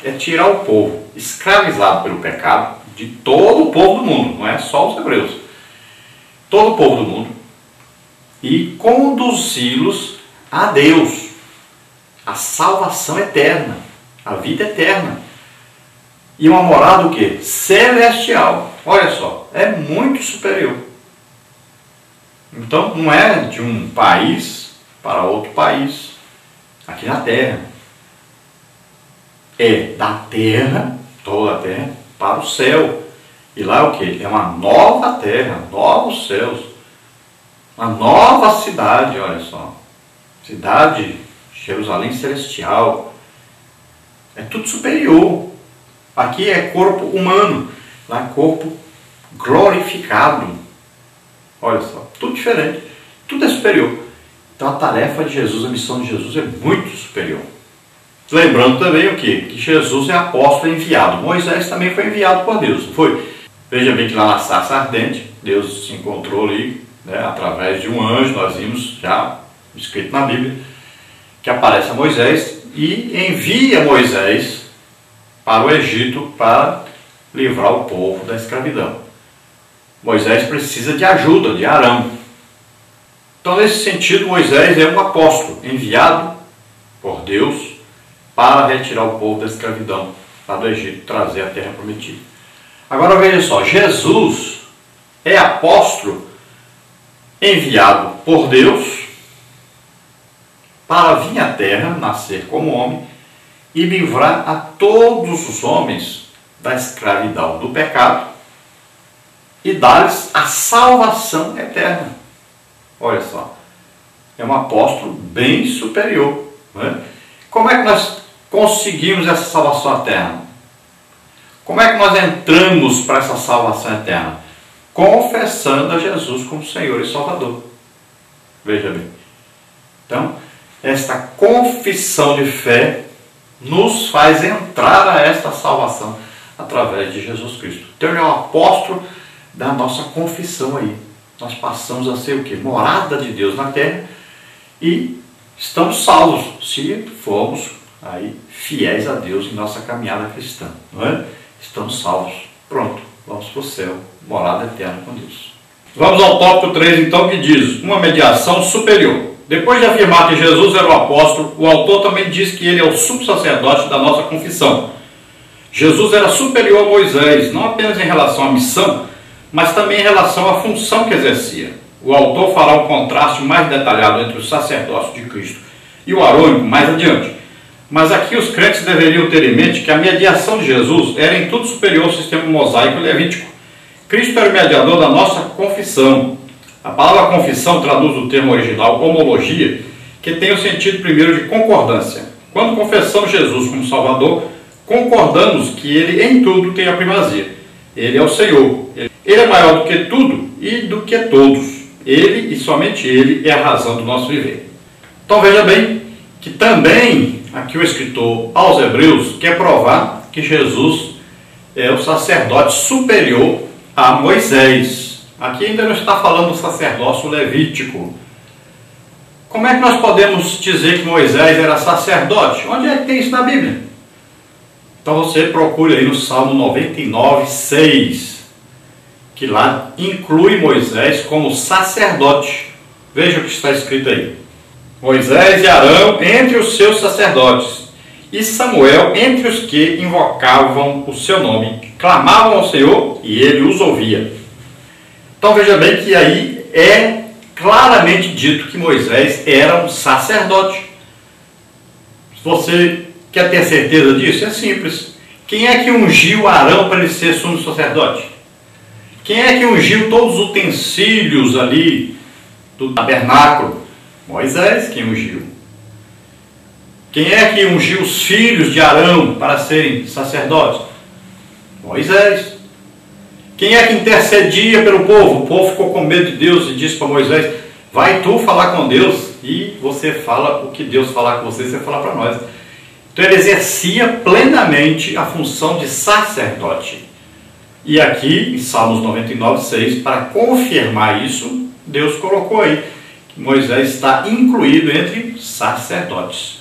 é tirar o povo escravizado pelo pecado, de todo o povo do mundo, não é só os hebreus, todo o povo do mundo, e conduzi-los a Deus, a salvação eterna, a vida eterna. E uma morada o quê? Celestial. Olha só, é muito superior. Então não é de um país para outro país, aqui na terra. É da terra, toda a terra, para o céu. E lá é o quê? É uma nova terra, novos céus. Uma nova cidade, olha só. Cidade, Jerusalém celestial. É tudo superior. Aqui é corpo humano, lá é corpo glorificado. Olha só, tudo diferente, tudo é superior. Então a tarefa de Jesus, a missão de Jesus é muito superior. Lembrando também o quê? Que Jesus é apóstolo enviado. Moisés também foi enviado por Deus, não foi? Veja bem que lá na sarça ardente, Deus se encontrou ali, através de um anjo, nós vimos já escrito na Bíblia, que aparece a Moisés e envia Moisés para o Egito para livrar o povo da escravidão. Moisés precisa de ajuda de Arão. Então, nesse sentido, Moisés é um apóstolo enviado por Deus para retirar o povo da escravidão lá do Egito, trazer a terra prometida. Agora veja só, Jesus é apóstolo enviado por Deus para vir à terra, nascer como homem e livrar a todos os homens da escravidão do pecado e dar-lhes a salvação eterna. Olha só, é um apóstolo bem superior, não é? Como é que nós conseguimos essa salvação eterna? Como é que nós entramos para essa salvação eterna? Confessando a Jesus como Senhor e Salvador. Veja bem. Então, esta confissão de fé nos faz entrar a esta salvação através de Jesus Cristo. Então ele é o apóstolo da nossa confissão aí. Nós passamos a ser o quê? Morada de Deus na terra e estamos salvos se formos aí fiéis a Deus em nossa caminhada cristã. Não é? Estamos salvos. Pronto, vamos para o céu. Morada eterna com Deus. Vamos ao tópico 3 então, que diz uma mediação superior. Depois de afirmar que Jesus era o apóstolo, o autor também diz que ele é o sumo sacerdote da nossa confissão. Jesus era superior a Moisés, não apenas em relação à missão, mas também em relação à função que exercia. O autor fará um contraste mais detalhado entre o sacerdócio de Cristo e o arônico mais adiante. Mas aqui os crentes deveriam ter em mente que a mediação de Jesus era em tudo superior ao sistema mosaico e levítico. Cristo era o mediador da nossa confissão. A palavra confissão traduz o termo original homologia, que tem o sentido primeiro de concordância. Quando confessamos Jesus como Salvador, concordamos que Ele em tudo tem a primazia. Ele é o Senhor. Ele é maior do que tudo e do que todos. Ele e somente Ele é a razão do nosso viver. Então veja bem que também aqui o escritor aos Hebreus quer provar que Jesus é o sacerdote superior a Moisés. Aqui ainda não está falando do sacerdócio levítico. Como é que nós podemos dizer que Moisés era sacerdote? Onde é que tem isso na Bíblia? Então você procure aí no Salmo 99, 6, que lá inclui Moisés como sacerdote. Veja o que está escrito aí. Moisés e Arão entre os seus sacerdotes, e Samuel entre os que invocavam o seu nome, que clamavam ao Senhor e ele os ouvia. Então veja bem que aí é claramente dito que Moisés era um sacerdote. Se você quer ter certeza disso, é simples. Quem é que ungiu Arão para ele ser sumo sacerdote? Quem é que ungiu todos os utensílios ali do tabernáculo? Moisés quem ungiu. Quem é que ungiu os filhos de Arão para serem sacerdotes? Moisés. Quem é que intercedia pelo povo? O povo ficou com medo de Deus e disse para Moisés: vai tu falar com Deus e você fala o que Deus falar com você, você fala para nós. Então ele exercia plenamente a função de sacerdote. E aqui, em Salmos 99, 6, para confirmar isso, Deus colocou aí que Moisés está incluído entre sacerdotes.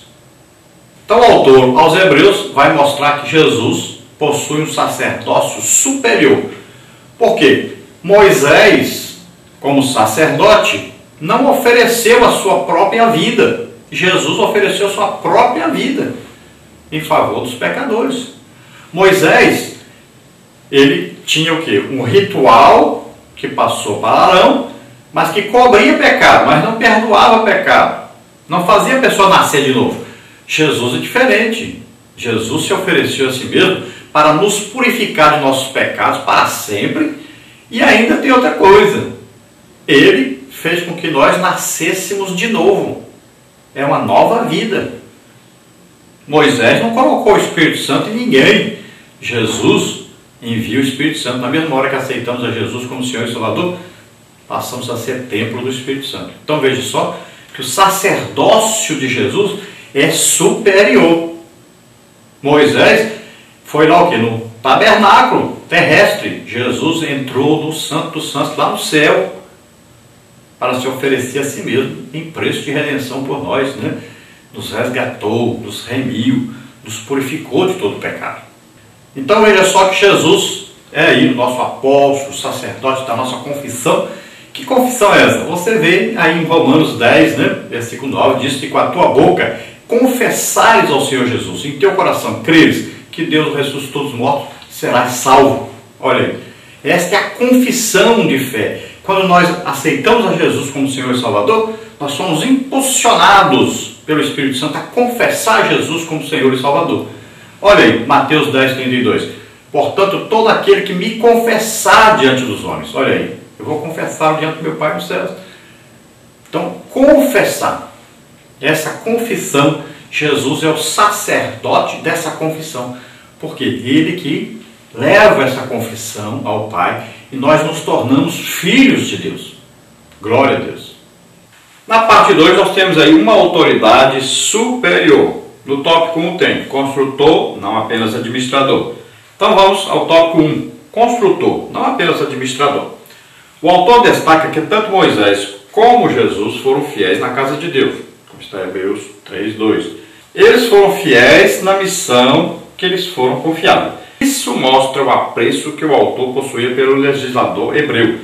Então o autor aos Hebreus vai mostrar que Jesus possui um sacerdócio superior. Por quê? Moisés, como sacerdote, não ofereceu a sua própria vida. Jesus ofereceu a sua própria vida em favor dos pecadores. Moisés, ele tinha o quê? Um ritual que passou para Arão, mas que cobria pecado, mas não perdoava pecado. Não fazia a pessoa nascer de novo. Jesus é diferente. Jesus se ofereceu a si mesmo para nos purificar de nossos pecados para sempre. E ainda tem outra coisa. Ele fez com que nós nascêssemos de novo. É uma nova vida. Moisés não colocou o Espírito Santo em ninguém. Jesus envia o Espírito Santo. Na mesma hora que aceitamos a Jesus como Senhor e Salvador, passamos a ser templo do Espírito Santo. Então veja só que o sacerdócio de Jesus é superior. Moisés foi lá o quê? No tabernáculo terrestre. Jesus entrou no Santo dos Santos, lá no céu, para se oferecer a si mesmo em preço de redenção por nós, né? Nos resgatou, nos remiu, nos purificou de todo pecado. Então veja só que Jesus é aí o nosso apóstolo, sacerdote da nossa confissão. Que confissão é essa? Você vê aí em Romanos 10, né? Versículo 9, diz que com a tua boca confessares ao Senhor Jesus, em teu coração creres que Deus ressuscitou dos mortos, serás salvo. Olha aí, esta é a confissão de fé. Quando nós aceitamos a Jesus como Senhor e Salvador, nós somos impulsionados pelo Espírito Santo a confessar Jesus como Senhor e Salvador. Olha aí, Mateus 10, 32. Portanto, todo aquele que me confessar diante dos homens, olha aí, eu vou confessar diante do meu Pai nos céus. Então, confessar. Essa confissão, Jesus é o sacerdote dessa confissão. Porque ele que levam essa confissão ao Pai e nós nos tornamos filhos de Deus. Glória a Deus. Na parte 2 nós temos aí uma autoridade superior. No tópico 1 tem construtor, não apenas administrador. Então vamos ao tópico 1. Construtor, não apenas administrador. O autor destaca que tanto Moisés como Jesus foram fiéis na casa de Deus. Como está em Hebreus 3:2. Eles foram fiéis na missão que eles foram confiados. Isso mostra o apreço que o autor possuía pelo legislador hebreu.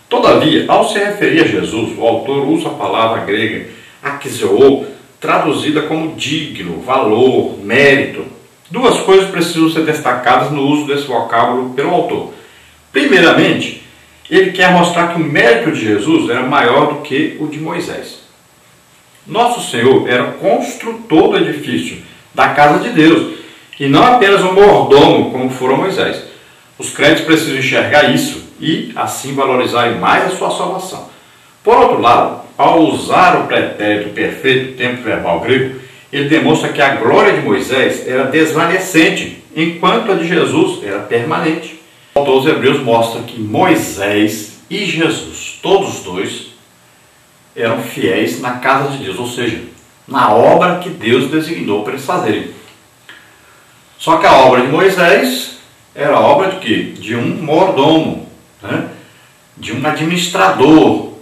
Todavia, ao se referir a Jesus, o autor usa a palavra grega axiou, traduzida como digno, valor, mérito. Duas coisas precisam ser destacadas no uso desse vocábulo pelo autor. Primeiramente, ele quer mostrar que o mérito de Jesus era maior do que o de Moisés. Nosso Senhor era o construtor do edifício, da casa de Deus, e não apenas um mordomo, como fora Moisés. Os crentes precisam enxergar isso e, assim, valorizarem mais a sua salvação. Por outro lado, ao usar o pretérito perfeito, tempo verbal grego, ele demonstra que a glória de Moisés era desvanecente, enquanto a de Jesus era permanente. O autor dos Hebreus mostra que Moisés e Jesus, todos dois, eram fiéis na casa de Deus, ou seja, na obra que Deus designou para eles fazerem. Só que a obra de Moisés era a obra de quê? De um mordomo, né? De um administrador,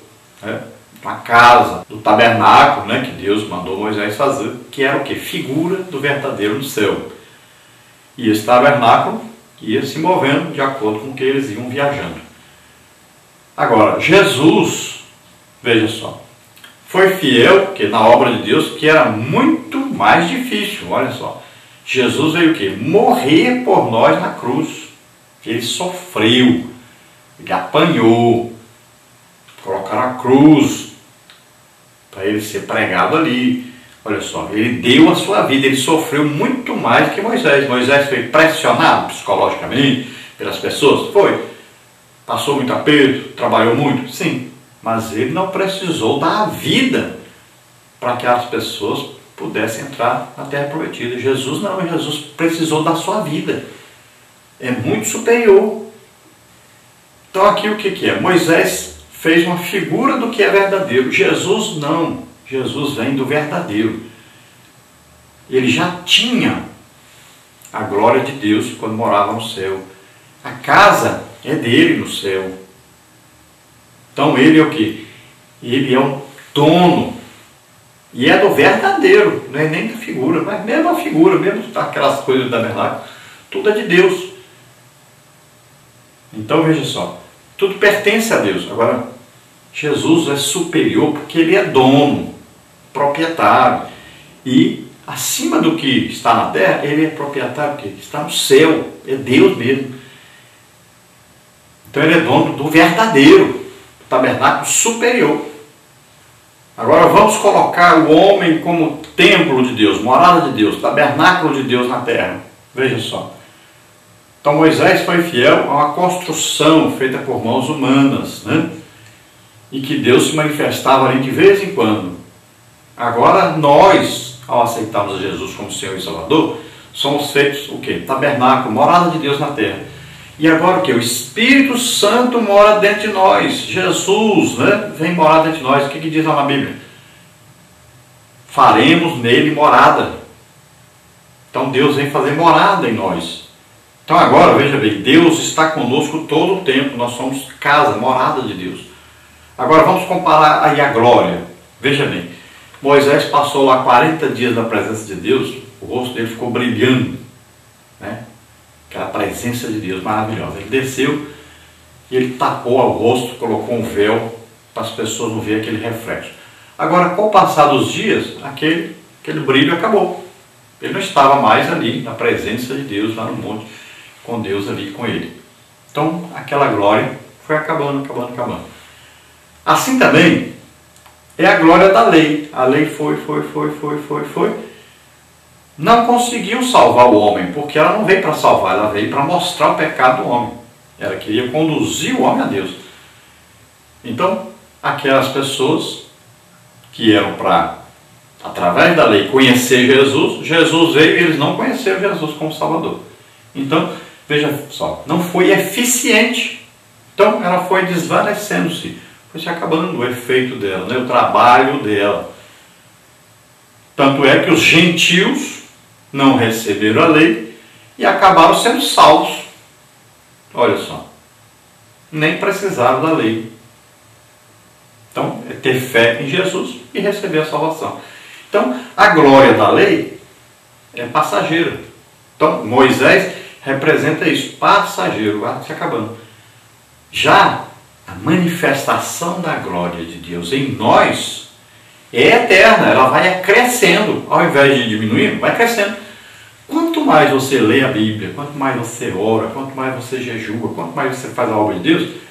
né? Uma casa, do tabernáculo, né? Que Deus mandou Moisés fazer, que era o quê? Figura do verdadeiro no céu. E esse tabernáculo ia se movendo de acordo com o que eles iam viajando. Agora, Jesus, veja só, foi fiel que na obra de Deus, que era muito mais difícil, olha só. Jesus veio o quê? Morrer por nós na cruz. Ele sofreu, ele apanhou, colocaram a cruz para ele ser pregado ali. Olha só, ele deu a sua vida, ele sofreu muito mais que Moisés. Moisés foi pressionado psicologicamente pelas pessoas? Foi. Passou muito aperto, trabalhou muito? Sim. Mas ele não precisou dar a vida para que as pessoas pudessem entrar na Terra Prometida. Jesus não, Jesus precisou da sua vida. É muito superior. Então aqui o que é? Moisés fez uma figura do que é verdadeiro. Jesus não. Jesus vem do verdadeiro. Ele já tinha a glória de Deus quando morava no céu. A casa é dele no céu. Então ele é o quê? Ele é o dono. E é do verdadeiro, não é nem da figura, mas mesmo a figura, mesmo aquelas coisas da tabernáculo, tudo é de Deus. Então veja só, tudo pertence a Deus. Agora, Jesus é superior porque ele é dono, proprietário. E acima do que está na terra, ele é proprietário que está no céu, é Deus mesmo. Então ele é dono do verdadeiro, tabernáculo superior. Agora vamos colocar o homem como templo de Deus, morada de Deus, tabernáculo de Deus na terra. Veja só. Então Moisés foi fiel a uma construção feita por mãos humanas, né? E que Deus se manifestava ali de vez em quando. Agora nós, ao aceitarmos a Jesus como Senhor e Salvador, somos feitos o quê? Tabernáculo, morada de Deus na terra. E agora o que? O Espírito Santo mora dentro de nós. Jesus, né, vem morar dentro de nós. O que diz lá na Bíblia? Faremos nele morada. Então Deus vem fazer morada em nós. Então agora, veja bem, Deus está conosco todo o tempo. Nós somos casa, morada de Deus. Agora vamos comparar aí a glória. Veja bem, Moisés passou lá 40 dias na presença de Deus. O rosto dele ficou brilhando, né? Aquela presença de Deus maravilhosa. Ele desceu e ele tapou o rosto, colocou um véu para as pessoas não verem aquele reflexo. Agora, com o passar dos dias, aquele brilho acabou. Ele não estava mais ali na presença de Deus, lá no monte, com Deus ali com ele. Então, aquela glória foi acabando. Assim também é a glória da lei. A lei foi. Não conseguiu salvar o homem, porque ela não veio para salvar, ela veio para mostrar o pecado do homem. Ela queria conduzir o homem a Deus. Então, aquelas pessoas que eram para, através da lei, conhecer Jesus, Jesus veio e eles não conheceram Jesus como Salvador. Então, veja só, não foi eficiente. Então ela foi desvanecendo-se, foi se acabando o efeito dela, né? O trabalho dela. Tanto é que os gentios não receberam a lei e acabaram sendo salvos. Olha só, nem precisaram da lei. Então, é ter fé em Jesus e receber a salvação. Então, a glória da lei é passageira. Então, Moisés representa isso, passageiro, vai se acabando. Já a manifestação da glória de Deus em nós é eterna, ela vai crescendo, ao invés de diminuir, vai crescendo. Quanto mais você lê a Bíblia, quanto mais você ora, quanto mais você jejua, quanto mais você faz a obra de Deus,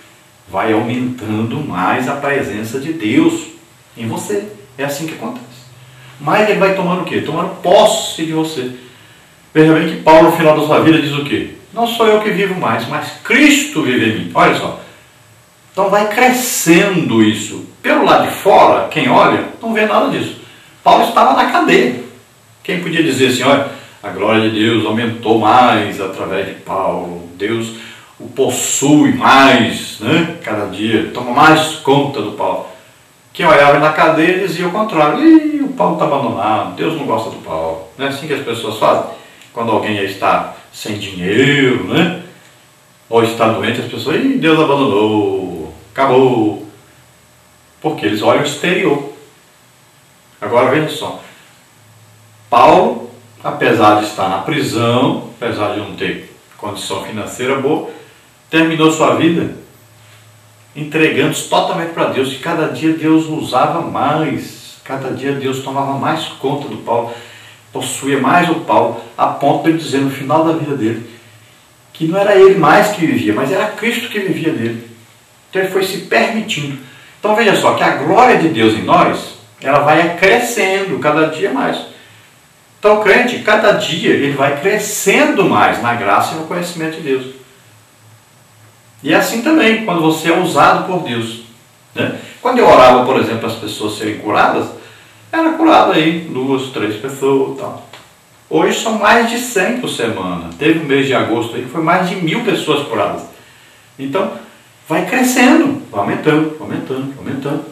vai aumentando mais a presença de Deus em você. É assim que acontece. Mas ele vai tomando o quê? Tomando posse de você. Veja bem que Paulo, no final da sua vida, diz o quê? Não sou eu que vivo mais, mas Cristo vive em mim. Olha só. Então vai crescendo isso. Pelo lado de fora, quem olha, não vê nada disso. Paulo estava na cadeia. Quem podia dizer assim, olha, a glória de Deus aumentou mais através de Paulo. Deus o possui mais, né? Cada dia, toma mais conta do Paulo. Quem olhava na cadeia dizia o contrário. Ih, o Paulo está abandonado, Deus não gosta do Paulo. Não é assim que as pessoas fazem? Quando alguém está sem dinheiro, né? Ou está doente, as pessoas, ih, Deus abandonou, acabou. Porque eles olham o exterior. Agora veja só. Paulo, apesar de estar na prisão, apesar de não ter condição financeira boa, terminou sua vida entregando-se totalmente para Deus, e cada dia Deus usava mais, cada dia Deus tomava mais conta do Paulo, possuía mais o Paulo, a ponto de ele dizer no final da vida dele, que não era ele mais que vivia, mas era Cristo que vivia nele. Então ele foi se permitindo. Então veja só, que a glória de Deus em nós, ela vai crescendo cada dia mais. Então o crente, cada dia, ele vai crescendo mais na graça e no conhecimento de Deus. E é assim também, quando você é usado por Deus. Né? Quando eu orava, por exemplo, as pessoas serem curadas, era curado aí 2, 3 pessoas e tal. Hoje são mais de 100 por semana. Teve um mês de agosto aí que foi mais de 1000 pessoas curadas. Então, vai crescendo, vai aumentando, aumentando, aumentando.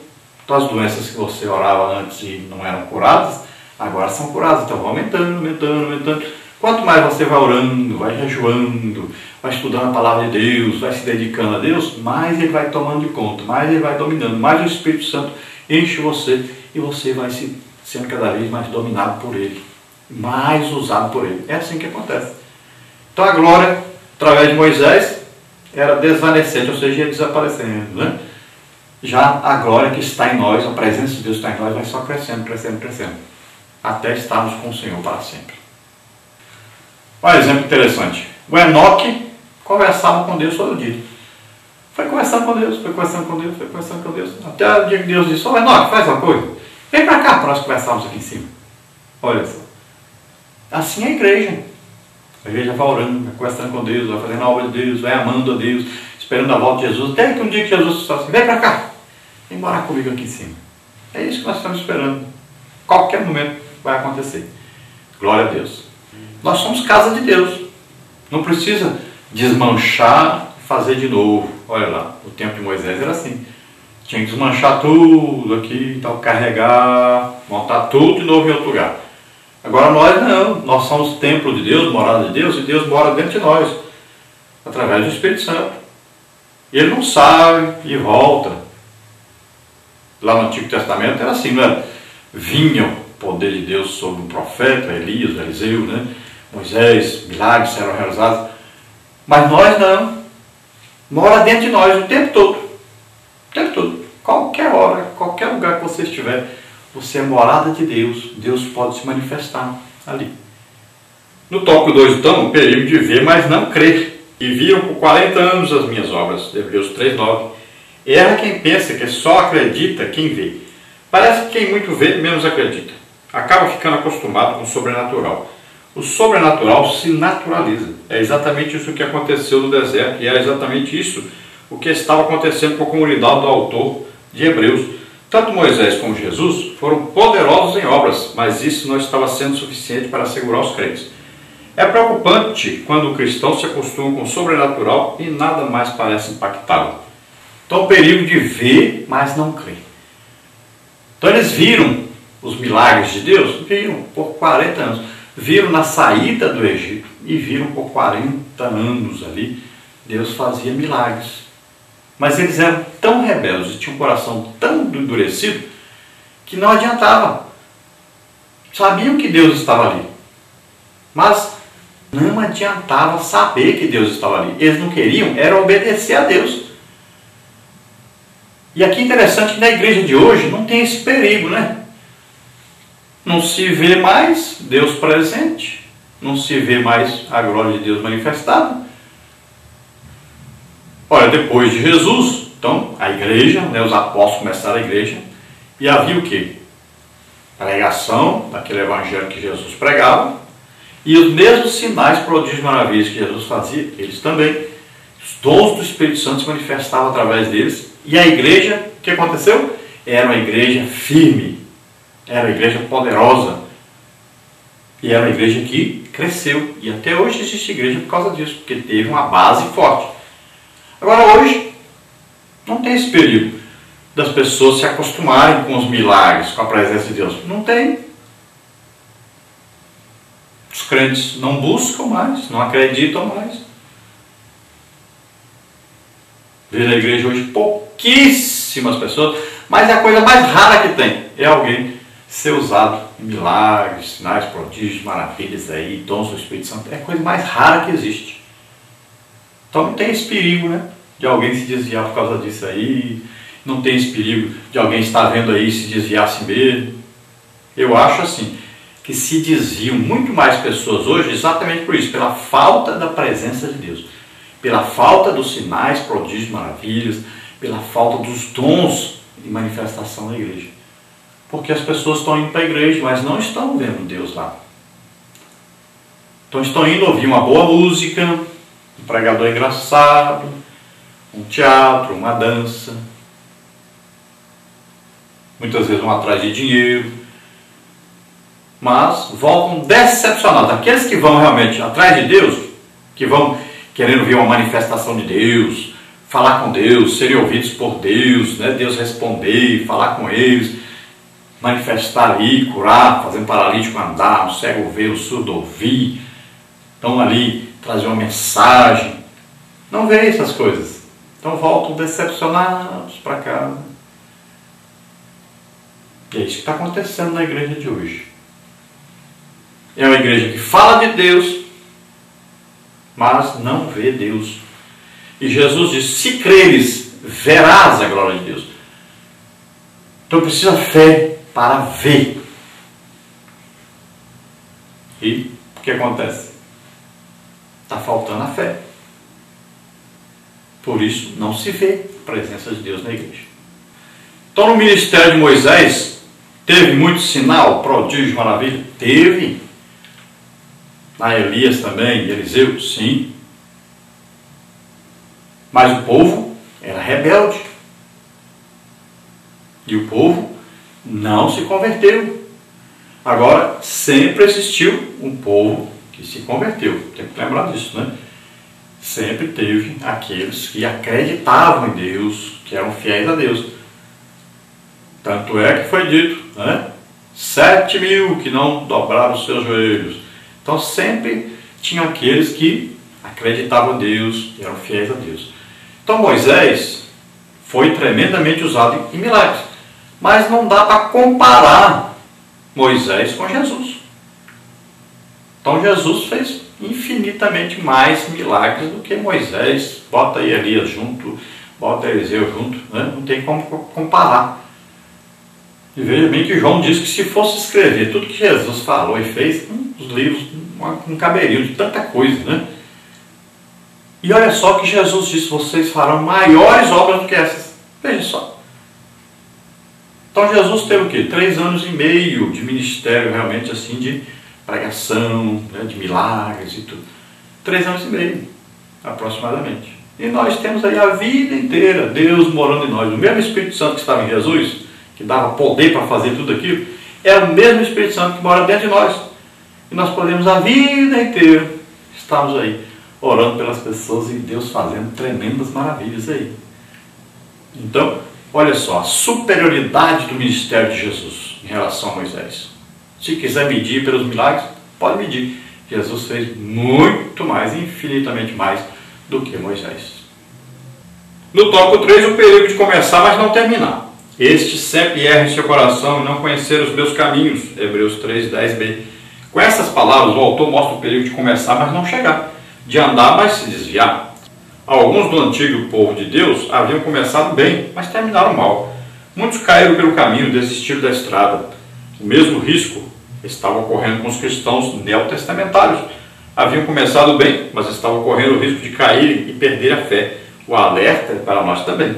Então as doenças que você orava antes e não eram curadas, agora são curadas. Então vai aumentando, aumentando, aumentando. Quanto mais você vai orando, vai jejuando, vai estudando a palavra de Deus, vai se dedicando a Deus, mais ele vai tomando de conta, mais ele vai dominando, mais o Espírito Santo enche você e você vai sendo cada vez mais dominado por ele, mais usado por ele. É assim que acontece. Então a glória, através de Moisés, era desvanecente, ou seja, ia desaparecendo. Né? Já a glória que está em nós, a presença de Deus está em nós, vai só crescendo, crescendo, crescendo, até estarmos com o Senhor para sempre. Um exemplo interessante. O Enoque conversava com Deus todo dia. Foi conversando com Deus, foi conversando com Deus, foi conversando com Deus. Até o dia que Deus disse, ô Enoque, faz uma coisa. Vem para cá para nós conversarmos aqui em cima. Olha só. Assim é a igreja. A igreja vai orando, vai conversando com Deus, vai fazendo a obra de Deus, vai amando a Deus, esperando a volta de Jesus. Até que um dia que Jesus fala assim, vem para cá. Vem morar comigo aqui em cima. É isso que nós estamos esperando. Qualquer momento vai acontecer. Glória a Deus. Nós somos casa de Deus. Não precisa desmanchar e fazer de novo. Olha lá, o tempo de Moisés era assim. Tinha que desmanchar tudo aqui, então, carregar, montar tudo de novo em outro lugar. Agora nós não. Nós somos templo de Deus, morada de Deus, e Deus mora dentro de nós, através do Espírito Santo. E ele não sai e volta. Lá no Antigo Testamento era assim, não era? Vinha o poder de Deus sobre o profeta, Elias, Eliseu, né? Moisés, milagres eram realizados. Mas nós não. Mora dentro de nós o tempo todo. O tempo todo. Qualquer hora, qualquer lugar que você estiver, você é morada de Deus. Deus pode se manifestar ali. No tópico 2, então, o perigo de ver, mas não crer. E viram por 40 anos as minhas obras. Hebreus 3:9. Erra quem pensa que só acredita quem vê. Parece que quem muito vê, menos acredita. Acaba ficando acostumado com o sobrenatural. O sobrenatural se naturaliza. É exatamente isso que aconteceu no deserto. E é exatamente isso o que estava acontecendo com a comunidade do autor de Hebreus. Tanto Moisés como Jesus foram poderosos em obras, mas isso não estava sendo suficiente para assegurar os crentes. É preocupante quando o cristão se acostuma com o sobrenatural e nada mais parece impactá-lo. Então, o perigo de ver, mas não crer. Então, eles viram os milagres de Deus? Viram por 40 anos. Viram na saída do Egito e viram por 40 anos ali. Deus fazia milagres. Mas eles eram tão rebeldes e tinham um coração tão endurecido que não adiantava. Sabiam que Deus estava ali. Mas não adiantava saber que Deus estava ali. Eles não queriam, era obedecer a Deus. E aqui interessante que na igreja de hoje não tem esse perigo, né? Não se vê mais Deus presente, não se vê mais a glória de Deus manifestada. Olha, depois de Jesus, então, a igreja, né, os apóstolos começaram a igreja, e havia o quê? Pregação daquele evangelho que Jesus pregava, e os mesmos sinais, prodígios e maravilhas que Jesus fazia, eles também. Os dons do Espírito Santo se manifestavam através deles, e a igreja, o que aconteceu? Era uma igreja firme, era uma igreja poderosa, e era uma igreja que cresceu, e até hoje existe igreja por causa disso, porque teve uma base forte. Agora hoje, não tem esse perigo das pessoas se acostumarem com os milagres, com a presença de Deus. Não tem. Os crentes não buscam mais, não acreditam mais. Vê na igreja hoje pouquíssimas pessoas, mas é a coisa mais rara que tem. É alguém ser usado em milagres, sinais, prodígios, maravilhas, aí, dons do Espírito Santo. É a coisa mais rara que existe. Então não tem esse perigo, né, de alguém se desviar por causa disso aí. Não tem esse perigo de alguém estar vendo aí e se desviar a si mesmo. Eu acho assim, que se desviam muito mais pessoas hoje exatamente por isso, pela falta da presença de Deus, pela falta dos sinais, prodígios, maravilhas, pela falta dos dons de manifestação da igreja. Porque as pessoas estão indo para a igreja, mas não estão vendo Deus lá. Então estão indo ouvir uma boa música, um pregador engraçado, um teatro, uma dança. Muitas vezes vão atrás de dinheiro, mas voltam decepcionados. Aqueles que vão realmente atrás de Deus, que vão querendo ver uma manifestação de Deus, falar com Deus, serem ouvidos por Deus, né? Deus responder, falar com eles, manifestar ali, curar, fazer um paralítico andar, um cego ver, um surdo ouvir, estão ali trazer uma mensagem. Não vê essas coisas. Então voltam decepcionados para casa. E é isso que está acontecendo na igreja de hoje. É uma igreja que fala de Deus, mas não vê Deus. E Jesus diz, se creres, verás a glória de Deus. Então precisa fé para ver. E o que acontece? Está faltando a fé. Por isso não se vê a presença de Deus na igreja. Então no ministério de Moisés, teve muito sinal, prodígio, maravilha? Teve. Na Elias também, Eliseu? Sim. Mas o povo era rebelde. E o povo não se converteu. Agora, sempre existiu um povo que se converteu. Tem que lembrar disso, né? Sempre teve aqueles que acreditavam em Deus, que eram fiéis a Deus. Tanto é que foi dito, né? 7.000 que não dobraram os seus joelhos. Então sempre tinham aqueles que acreditavam em Deus, que eram fiéis a Deus. Então Moisés foi tremendamente usado em milagres. Mas não dá para comparar Moisés com Jesus. Então Jesus fez infinitamente mais milagres do que Moisés. Bota aí Elias junto, bota Eliseu junto, né? Não tem como comparar. E veja bem que João diz que se fosse escrever tudo que Jesus falou e fez, os livros não caberiam de tanta coisa, né? E olha só que Jesus disse, vocês farão maiores obras do que essas. Veja só. Então Jesus teve o quê? 3 anos e meio de ministério realmente assim, de pregação, né, de milagres e tudo. 3 anos e meio, aproximadamente. E nós temos aí a vida inteira Deus morando em nós. O mesmo Espírito Santo que estava em Jesus, que dava poder para fazer tudo aquilo, é o mesmo Espírito Santo que mora dentro de nós. E nós podemos a vida inteira estarmos aí orando pelas pessoas e Deus fazendo tremendas maravilhas aí. Então, olha só, a superioridade do ministério de Jesus em relação a Moisés. Se quiser medir pelos milagres, pode medir. Jesus fez muito mais, infinitamente mais do que Moisés. No tópico 3, o perigo de começar, mas não terminar. Este sempre erra em seu coração e não conhecer os meus caminhos. Hebreus 3, 10b. Com essas palavras, o autor mostra o perigo de começar, mas não chegar. De andar, mas se desviar. Alguns do antigo povo de Deus haviam começado bem, mas terminaram mal. Muitos caíram pelo caminho, desistiram da estrada. O mesmo risco estava ocorrendo com os cristãos neotestamentários. Haviam começado bem, mas estavam correndo o risco de caírem e perder a fé. O alerta é para nós também.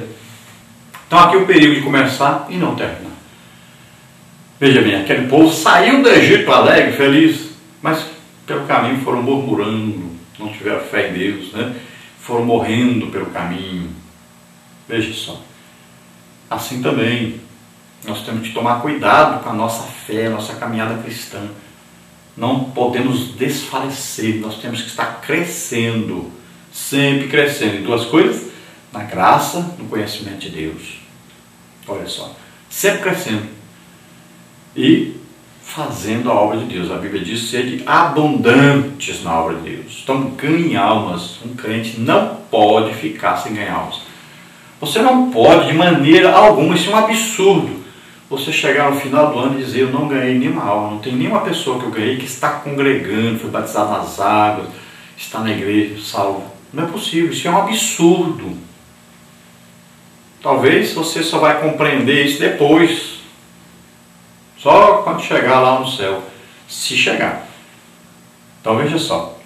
Então aqui o perigo de começar e não terminar. Veja bem, aquele povo saiu do Egito alegre, feliz, mas pelo caminho foram murmurando, não tiveram fé em Deus, né? Foram morrendo pelo caminho. Veja só. Assim também, nós temos que tomar cuidado com a nossa fé, a nossa caminhada cristã. Não podemos desfalecer, nós temos que estar crescendo, sempre crescendo. Em duas coisas, na graça, no conhecimento de Deus. Olha só, sempre crescendo e fazendo a obra de Deus. A Bíblia diz ser abundantes na obra de Deus. Então ganhe almas. Um crente não pode ficar sem ganhar almas. Você não pode de maneira alguma, isso é um absurdo, você chegar no final do ano e dizer: eu não ganhei nenhuma alma, não tem nenhuma pessoa que eu ganhei que está congregando, foi batizado nas águas, está na igreja, salvo. Não é possível, isso é um absurdo. Talvez você só vai compreender isso depois, só quando chegar lá no céu, se chegar. Então veja só,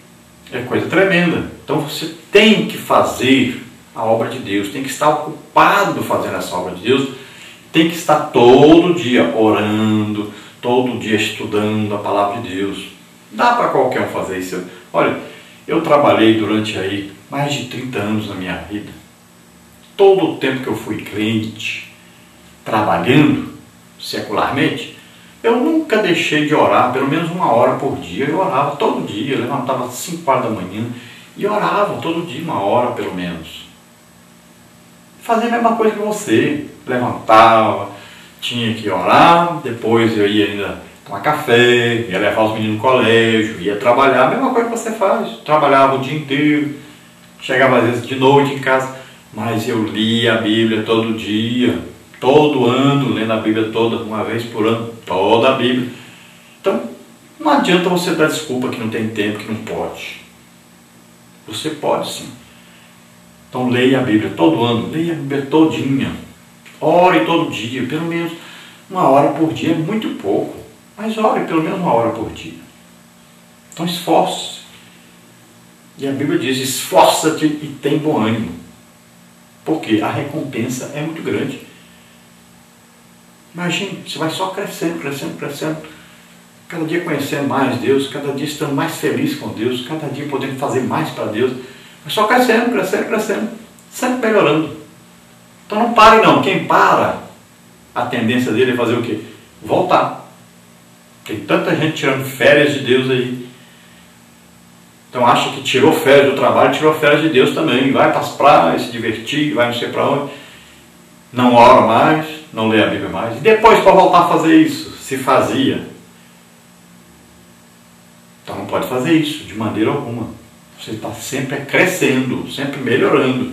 é coisa tremenda. Então você tem que fazer a obra de Deus, tem que estar ocupado fazendo essa obra de Deus, tem que estar todo dia orando, todo dia estudando a palavra de Deus. Dá para qualquer um fazer isso. Olha, eu trabalhei durante aí mais de 30 anos na minha vida. Todo o tempo que eu fui crente, trabalhando secularmente, eu nunca deixei de orar, pelo menos 1 hora por dia. Eu orava todo dia, eu levantava às 5 horas da manhã e orava todo dia 1 hora pelo menos. Fazia a mesma coisa que você, levantava, tinha que orar, depois eu ia ainda tomar café, ia levar os meninos no colégio, ia trabalhar, a mesma coisa que você faz. Trabalhava o dia inteiro, chegava às vezes de noite em casa, mas eu lia a Bíblia todo dia, todo ano, lendo a Bíblia toda, uma vez por ano, toda a Bíblia. Então, não adianta você dar desculpa que não tem tempo, que não pode. Você pode sim. Então leia a Bíblia todo ano, leia a Bíblia todinha, ore todo dia, pelo menos 1 hora por dia, é muito pouco, mas ore pelo menos 1 hora por dia. Então esforce-se. E a Bíblia diz: esforça-te e tem bom ânimo, porque a recompensa é muito grande. Imagine, você vai só crescendo, crescendo, crescendo, cada dia conhecendo mais Deus, cada dia estando mais feliz com Deus, cada dia podendo fazer mais para Deus. É só crescendo, crescendo, crescendo, sempre melhorando. Então não pare não. Quem para, a tendência dele é fazer o quê? Voltar. Tem tanta gente tirando férias de Deus aí. Então acha que tirou férias do trabalho, tirou férias de Deus também. Vai para as praias, se divertir, vai não sei para onde. Não ora mais, não lê a Bíblia mais. E depois para voltar a fazer isso, se fazia. Então não pode fazer isso de maneira alguma. Você está sempre crescendo, sempre melhorando.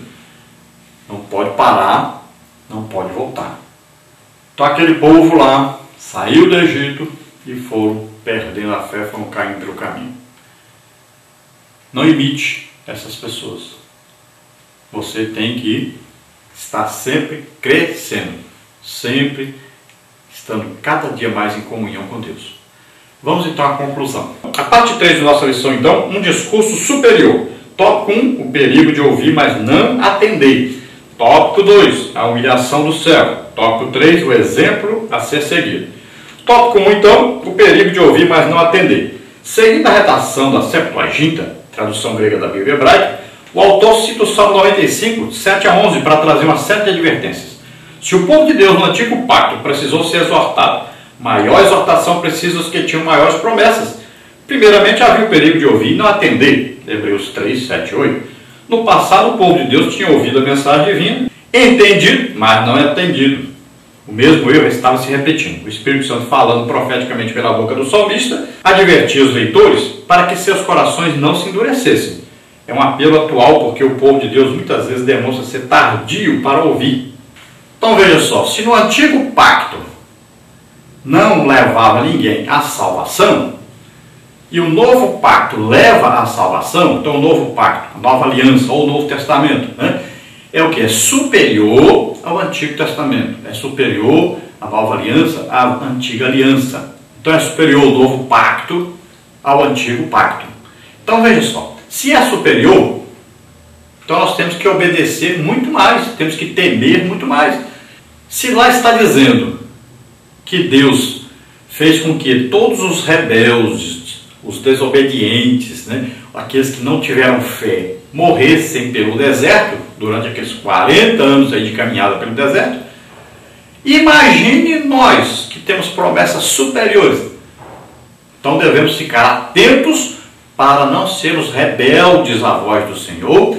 Não pode parar, não pode voltar. Então aquele povo lá saiu do Egito e foram perdendo a fé, foram caindo pelo caminho. Não imite essas pessoas. Você tem que estar sempre crescendo, sempre estando cada dia mais em comunhão com Deus. Vamos então à conclusão. A parte 3 da nossa lição, então, um discurso superior. Tópico 1, o perigo de ouvir, mas não atender. Tópico 2, a humilhação do servo. Tópico 3, o exemplo a ser seguido. Tópico 1, então, o perigo de ouvir, mas não atender. Seguindo a redação da Septuaginta, tradução grega da Bíblia hebraica, o autor cita o Salmo 95, 7 a 11, para trazer uma série de advertências. Se o povo de Deus no antigo pacto precisou ser exortado, maior exortação precisa os que tinham maiores promessas, Primeiramente, havia o perigo de ouvir e não atender. Hebreus 3, 7 e 8. No passado, o povo de Deus tinha ouvido a mensagem divina, entendido, mas não atendido. O mesmo erro estava se repetindo. O Espírito Santo, falando profeticamente pela boca do salmista, advertia os leitores para que seus corações não se endurecessem. É um apelo atual, porque o povo de Deus muitas vezes demonstra ser tardio para ouvir. Então veja só, se no antigo pacto não levava ninguém à salvação, e o novo pacto leva à salvação, então o novo pacto, a nova aliança ou o Novo Testamento, né, é o que? É superior ao Antigo Testamento, é superior a nova aliança à antiga aliança. Então é superior o novo pacto ao antigo pacto. Então veja só, se é superior, então nós temos que obedecer muito mais, temos que temer muito mais. Se lá está dizendo que Deus fez com que todos os rebeldes, os desobedientes, né, aqueles que não tiveram fé, morressem pelo deserto, durante aqueles 40 anos aí de caminhada pelo deserto, imagine nós que temos promessas superiores. Então devemos ficar atentos para não sermos rebeldes à voz do Senhor,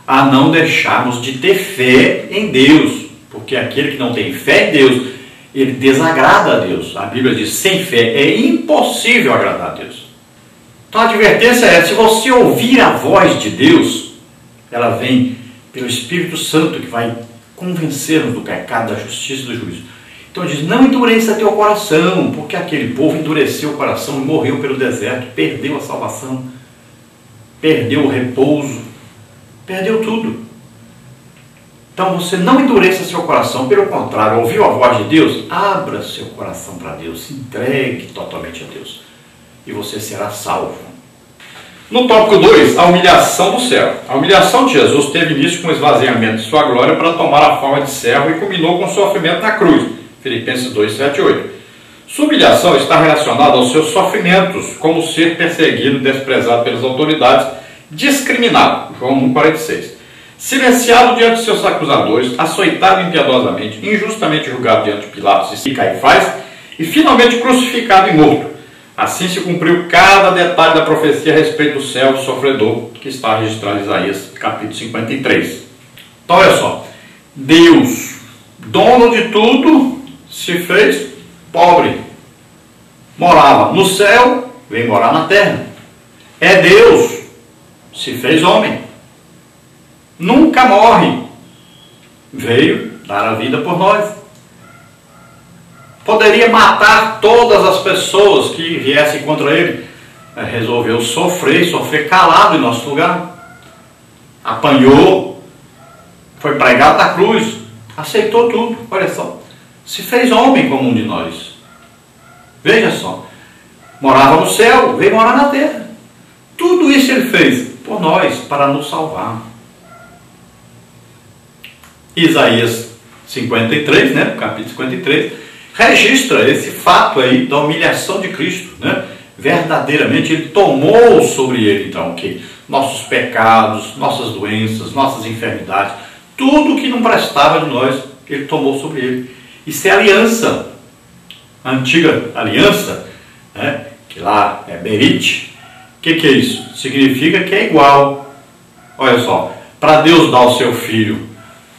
a não deixarmos de ter fé em Deus, porque aquele que não tem fé em Deus, ele desagrada a Deus. A Bíblia diz, sem fé é impossível agradar a Deus. Então a advertência é, se você ouvir a voz de Deus, ela vem pelo Espírito Santo, que vai convencer-nos do pecado, da justiça e do juízo. Então diz, não endureça teu coração, porque aquele povo endureceu o coração e morreu pelo deserto, perdeu a salvação, perdeu o repouso, perdeu tudo. Então você não endureça seu coração, pelo contrário, ouviu a voz de Deus, abra seu coração para Deus, se entregue totalmente a Deus, e você será salvo. No tópico 2, a humilhação do servo. A humilhação de Jesus teve início com o esvaziamento de sua glória para tomar a forma de servo e culminou com o sofrimento na cruz. Filipenses 2, 7 e 8. Sua humilhação está relacionada aos seus sofrimentos, como ser perseguido, desprezado pelas autoridades, discriminado. João 1, 46. Silenciado diante de seus acusadores, açoitado impiedosamente, injustamente julgado diante de Pilatos e Caifás, e finalmente crucificado e morto. Assim se cumpriu cada detalhe da profecia a respeito do servo sofredor, que está registrado em Isaías, capítulo 53. Então, olha só. Deus, dono de tudo, se fez pobre. Morava no céu, veio morar na terra. É Deus, se fez homem. Nunca morre. Veio dar a vida por nós. Poderia matar todas as pessoas que viessem contra ele. Resolveu sofrer calado em nosso lugar. Apanhou, foi pregado na cruz, aceitou tudo, olha só. Se fez homem como um de nós. Veja só. Morava no céu, veio morar na terra. Tudo isso ele fez por nós, para nos salvar. Isaías 53, né, capítulo 53, registra esse fato aí da humilhação de Cristo, né? Verdadeiramente ele tomou sobre ele, então, o que? Nossos pecados, nossas doenças, nossas enfermidades, tudo que não prestava de nós, ele tomou sobre ele. Isso é aliança, a antiga aliança, né? Que lá é Berite. O que é isso? Significa que é igual. Olha só, para Deus dar o seu filho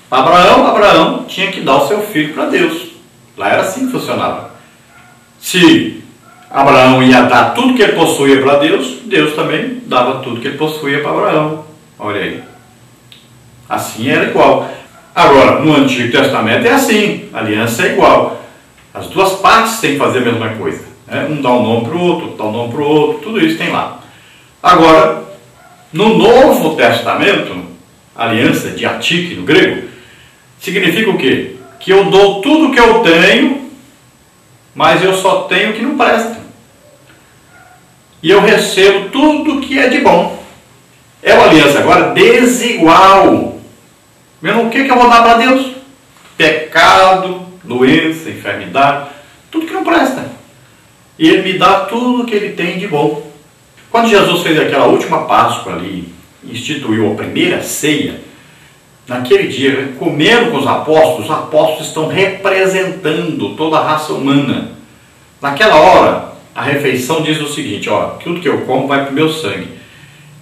para Abraão, Abraão tinha que dar o seu filho para Deus. Lá era assim que funcionava. Se Abraão ia dar tudo que ele possuía para Deus, Deus também dava tudo que ele possuía para Abraão. Olha aí. Assim era igual. Agora, no Antigo Testamento é assim. A aliança é igual. As duas partes têm que fazer a mesma coisa, né? Um dá um nome para o outro, outro dá um nome para o outro. Tudo isso tem lá. Agora, no Novo Testamento, aliança, diatique no grego, significa o quê? Que eu dou tudo que eu tenho, mas eu só tenho o que não presta. E eu recebo tudo que é de bom. É uma aliança agora desigual. Mesmo o que eu vou dar para Deus? Pecado, doença, enfermidade, tudo que não presta. E Ele me dá tudo que Ele tem de bom. Quando Jesus fez aquela última Páscoa ali, instituiu a primeira ceia, naquele dia, comendo com os apóstolos estão representando toda a raça humana. Naquela hora, A refeição diz o seguinte, ó, tudo que eu como vai para o meu sangue.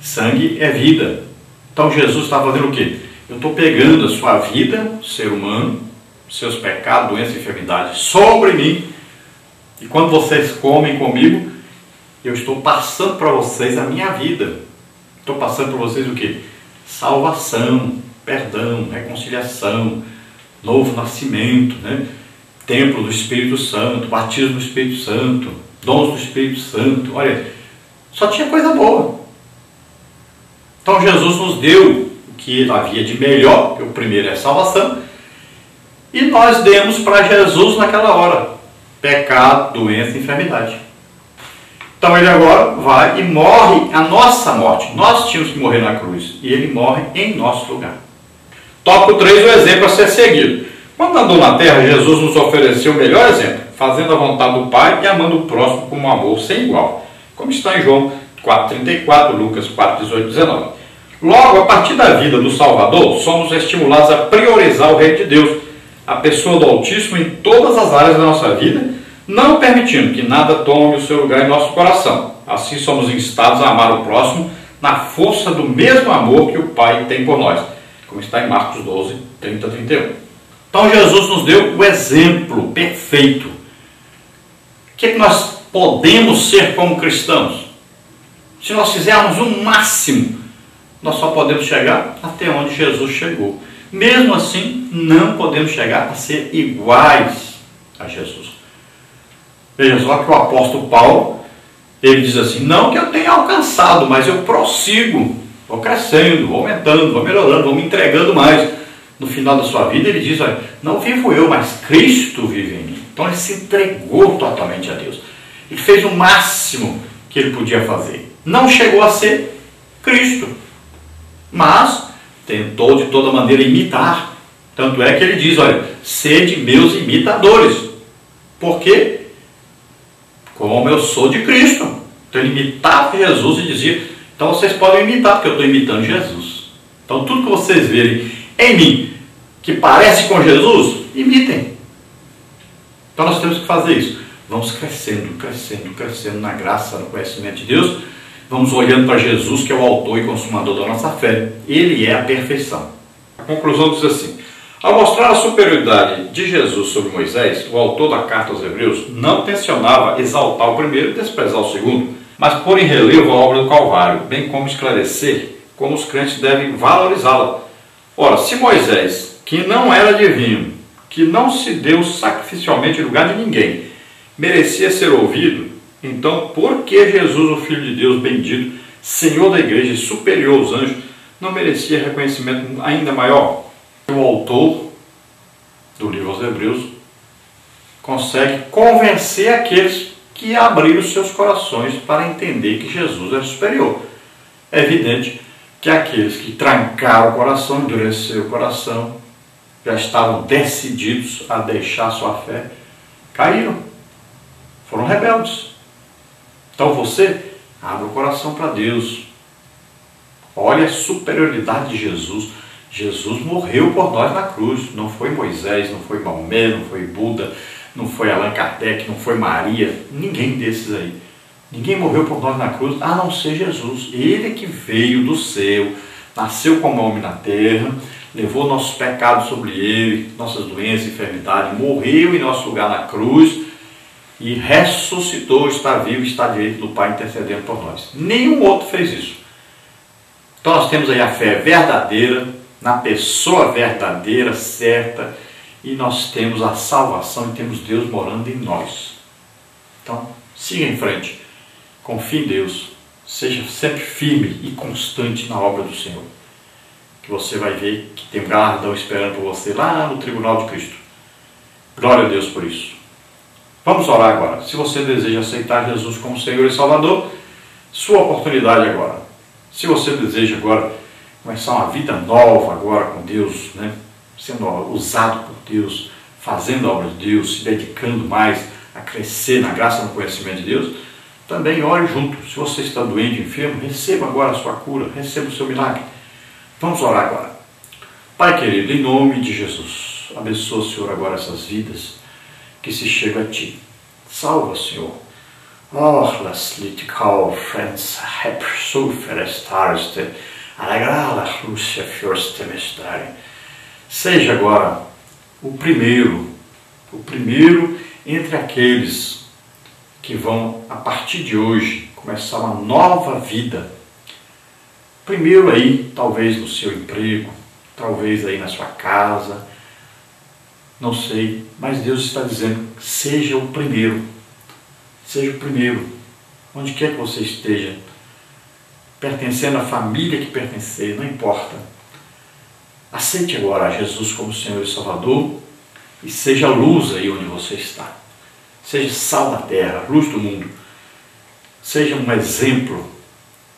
Sangue é vida. Então Jesus está fazendo o quê? Eu estou pegando a sua vida, ser humano, seus pecados, doenças e enfermidades sobre mim. E quando vocês comem comigo, eu estou passando para vocês a minha vida. Estou passando para vocês o quê? Salvação, perdão, reconciliação, novo nascimento, né? Templo do Espírito Santo, batismo do Espírito Santo, dons do Espírito Santo. Olha, só tinha coisa boa. Então Jesus nos deu o que havia de melhor, que o primeiro é a salvação, e nós demos para Jesus naquela hora pecado, doença e enfermidade. Então ele agora vai e morre a nossa morte. Nós tínhamos que morrer na cruz e ele morre em nosso lugar. Tópico 3, o exemplo a ser seguido. Quando andou na terra, Jesus nos ofereceu o melhor exemplo, fazendo a vontade do Pai e amando o próximo com um amor sem igual, como está em João 4,34, Lucas 4,18, 19. Logo, a partir da vida do Salvador, somos estimulados a priorizar o Reino de Deus, a pessoa do Altíssimo em todas as áreas da nossa vida, não permitindo que nada tome o seu lugar em nosso coração. Assim somos instados a amar o próximo na força do mesmo amor que o Pai tem por nós, como está em Marcos 12, 30 a 31. Então Jesus nos deu o exemplo perfeito. O que nós podemos ser como cristãos? Se nós fizermos o máximo, nós só podemos chegar até onde Jesus chegou. Mesmo assim, não podemos chegar a ser iguais a Jesus. Veja só que o apóstolo Paulo, ele diz assim, não que eu tenha alcançado, mas eu prossigo, vou crescendo, vou aumentando, vou melhorando, vou me entregando mais. No final da sua vida ele diz, olha, não vivo eu, mas Cristo vive em mim. Então ele se entregou totalmente a Deus. Ele fez o máximo que ele podia fazer. Não chegou a ser Cristo, mas tentou de toda maneira imitar. Tanto é que ele diz, olha, sede meus imitadores. Por quê? Como eu sou de Cristo. Então ele imitava Jesus e dizia, então vocês podem imitar, porque eu estou imitando Jesus. Então tudo que vocês verem em mim, que parece com Jesus, imitem. Então nós temos que fazer isso. Vamos crescendo, crescendo, crescendo na graça, no conhecimento de Deus. Vamos olhando para Jesus, que é o autor e consumador da nossa fé. Ele é a perfeição. A conclusão diz assim, ao mostrar a superioridade de Jesus sobre Moisés, o autor da carta aos Hebreus não tensionava exaltar o primeiro e desprezar o segundo, mas pôr em relevo a obra do Calvário, bem como esclarecer como os crentes devem valorizá-la. Ora, se Moisés, que não era divino, que não se deu sacrificialmente em lugar de ninguém, merecia ser ouvido, então por que Jesus, o Filho de Deus bendito, Senhor da igreja e superior aos anjos, não merecia reconhecimento ainda maior? O autor do livro aos Hebreus consegue convencer aqueles que abriram seus corações para entender que Jesus é superior. É evidente que aqueles que trancaram o coração, endureceram o coração, já estavam decididos a deixar sua fé, caíram, foram rebeldes. Então você abre o coração para Deus, olha a superioridade de Jesus. Jesus morreu por nós na cruz, não foi Moisés, não foi Maomé, não foi Buda, não foi Allan Kardec, não foi Maria, ninguém desses aí. Ninguém morreu por nós na cruz, a não ser Jesus. Ele que veio do céu, nasceu como homem na terra, levou nossos pecados sobre ele, nossas doenças e enfermidades, morreu em nosso lugar na cruz e ressuscitou, está vivo, está à direita do Pai intercedendo por nós. Nenhum outro fez isso. Então nós temos aí a fé verdadeira, na pessoa verdadeira, certa, e nós temos a salvação e temos Deus morando em nós. Então, siga em frente, confie em Deus, seja sempre firme e constante na obra do Senhor, que você vai ver que tem um galardão esperando por você lá no tribunal de Cristo. Glória a Deus por isso. Vamos orar agora. Se você deseja aceitar Jesus como Senhor e Salvador, sua oportunidade agora. Se você deseja agora começar uma vida nova agora com Deus, né? Sendo usado por Deus, fazendo a obra de Deus, se dedicando mais a crescer na graça e no conhecimento de Deus, também ore junto. Se você está doente, enfermo, receba agora a sua cura, receba o seu milagre. Vamos orar agora. Pai querido, em nome de Jesus, abençoa, Senhor, agora essas vidas que se chegam a Ti. Salva, Senhor, Oh, laslit kau friends hep starste, alegrala Rússia fjörstemestare. Seja agora o primeiro entre aqueles que vão, a partir de hoje, começar uma nova vida. Primeiro aí, talvez no seu emprego, talvez aí na sua casa, não sei, mas Deus está dizendo, seja o primeiro. Seja o primeiro, onde quer que você esteja, pertencendo à família que pertencer, não importa. Aceite agora Jesus como Senhor e Salvador e seja luz aí onde você está. Seja sal da terra, luz do mundo. Seja um exemplo.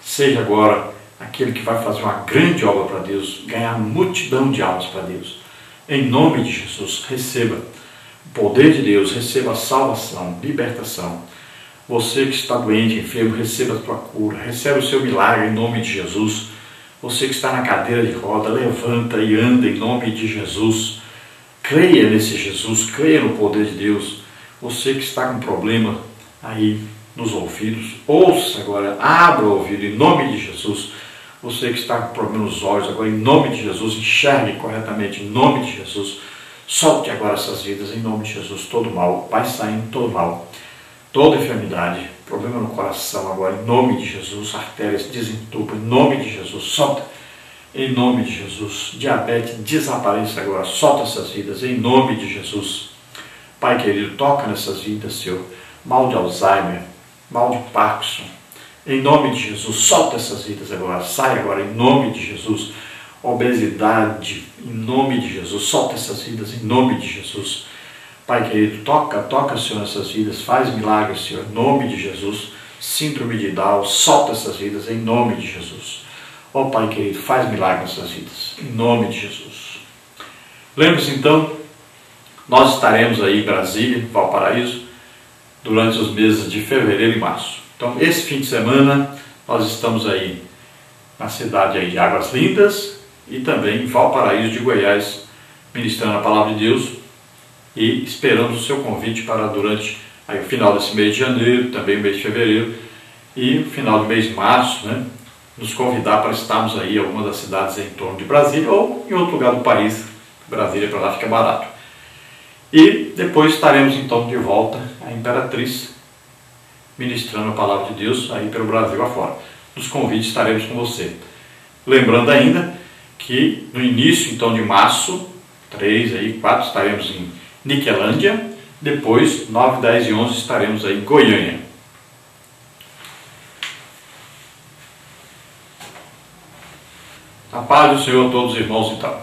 Seja agora aquele que vai fazer uma grande obra para Deus, ganhar multidão de almas para Deus. Em nome de Jesus, receba o poder de Deus, receba a salvação, libertação. Você que está doente, enfermo, receba a tua cura, receba o seu milagre em nome de Jesus. Você que está na cadeira de roda, levanta e anda em nome de Jesus. Creia nesse Jesus, creia no poder de Deus. Você que está com problema aí nos ouvidos, ouça agora, abra o ouvido em nome de Jesus. Você que está com problema nos olhos, agora em nome de Jesus, enxergue corretamente em nome de Jesus. Solte agora essas vidas em nome de Jesus. Todo mal, vai saindo todo mal. Toda enfermidade, problema no coração agora, em nome de Jesus, artérias desentupam, em nome de Jesus, solta, em nome de Jesus, diabetes desapareça agora, solta essas vidas, em nome de Jesus. Pai querido, toca nessas vidas, Senhor, mal de Alzheimer, mal de Parkinson, em nome de Jesus, solta essas vidas agora, sai agora, em nome de Jesus, obesidade, em nome de Jesus, solta essas vidas, em nome de Jesus. Pai querido, toca, Senhor, nessas vidas, faz milagres, Senhor, em nome de Jesus. Síndrome de Down, solta essas vidas, em nome de Jesus. Ó Pai querido, faz milagres nessas vidas, em nome de Jesus. Lembre-se então, nós estaremos aí em Brasília, Valparaíso, durante os meses de fevereiro e março. Então, esse fim de semana, nós estamos aí na cidade aí de Águas Lindas e também em Valparaíso de Goiás, ministrando a palavra de Deus. E esperamos o seu convite para durante aí, o final desse mês de janeiro, também o mês de fevereiro e o final do mês de março, né, nos convidar para estarmos aí em alguma das cidades em torno de Brasília ou em outro lugar do país. Brasília para lá fica barato. E depois estaremos então de volta à Imperatriz, ministrando a palavra de Deus aí pelo Brasil afora. Nos convites estaremos com você. Lembrando ainda que no início então de março, 3 aí, 4, estaremos em Niquelândia, depois 9, 10 e 11 estaremos aí em Goiânia. A paz do Senhor a todos os irmãos então.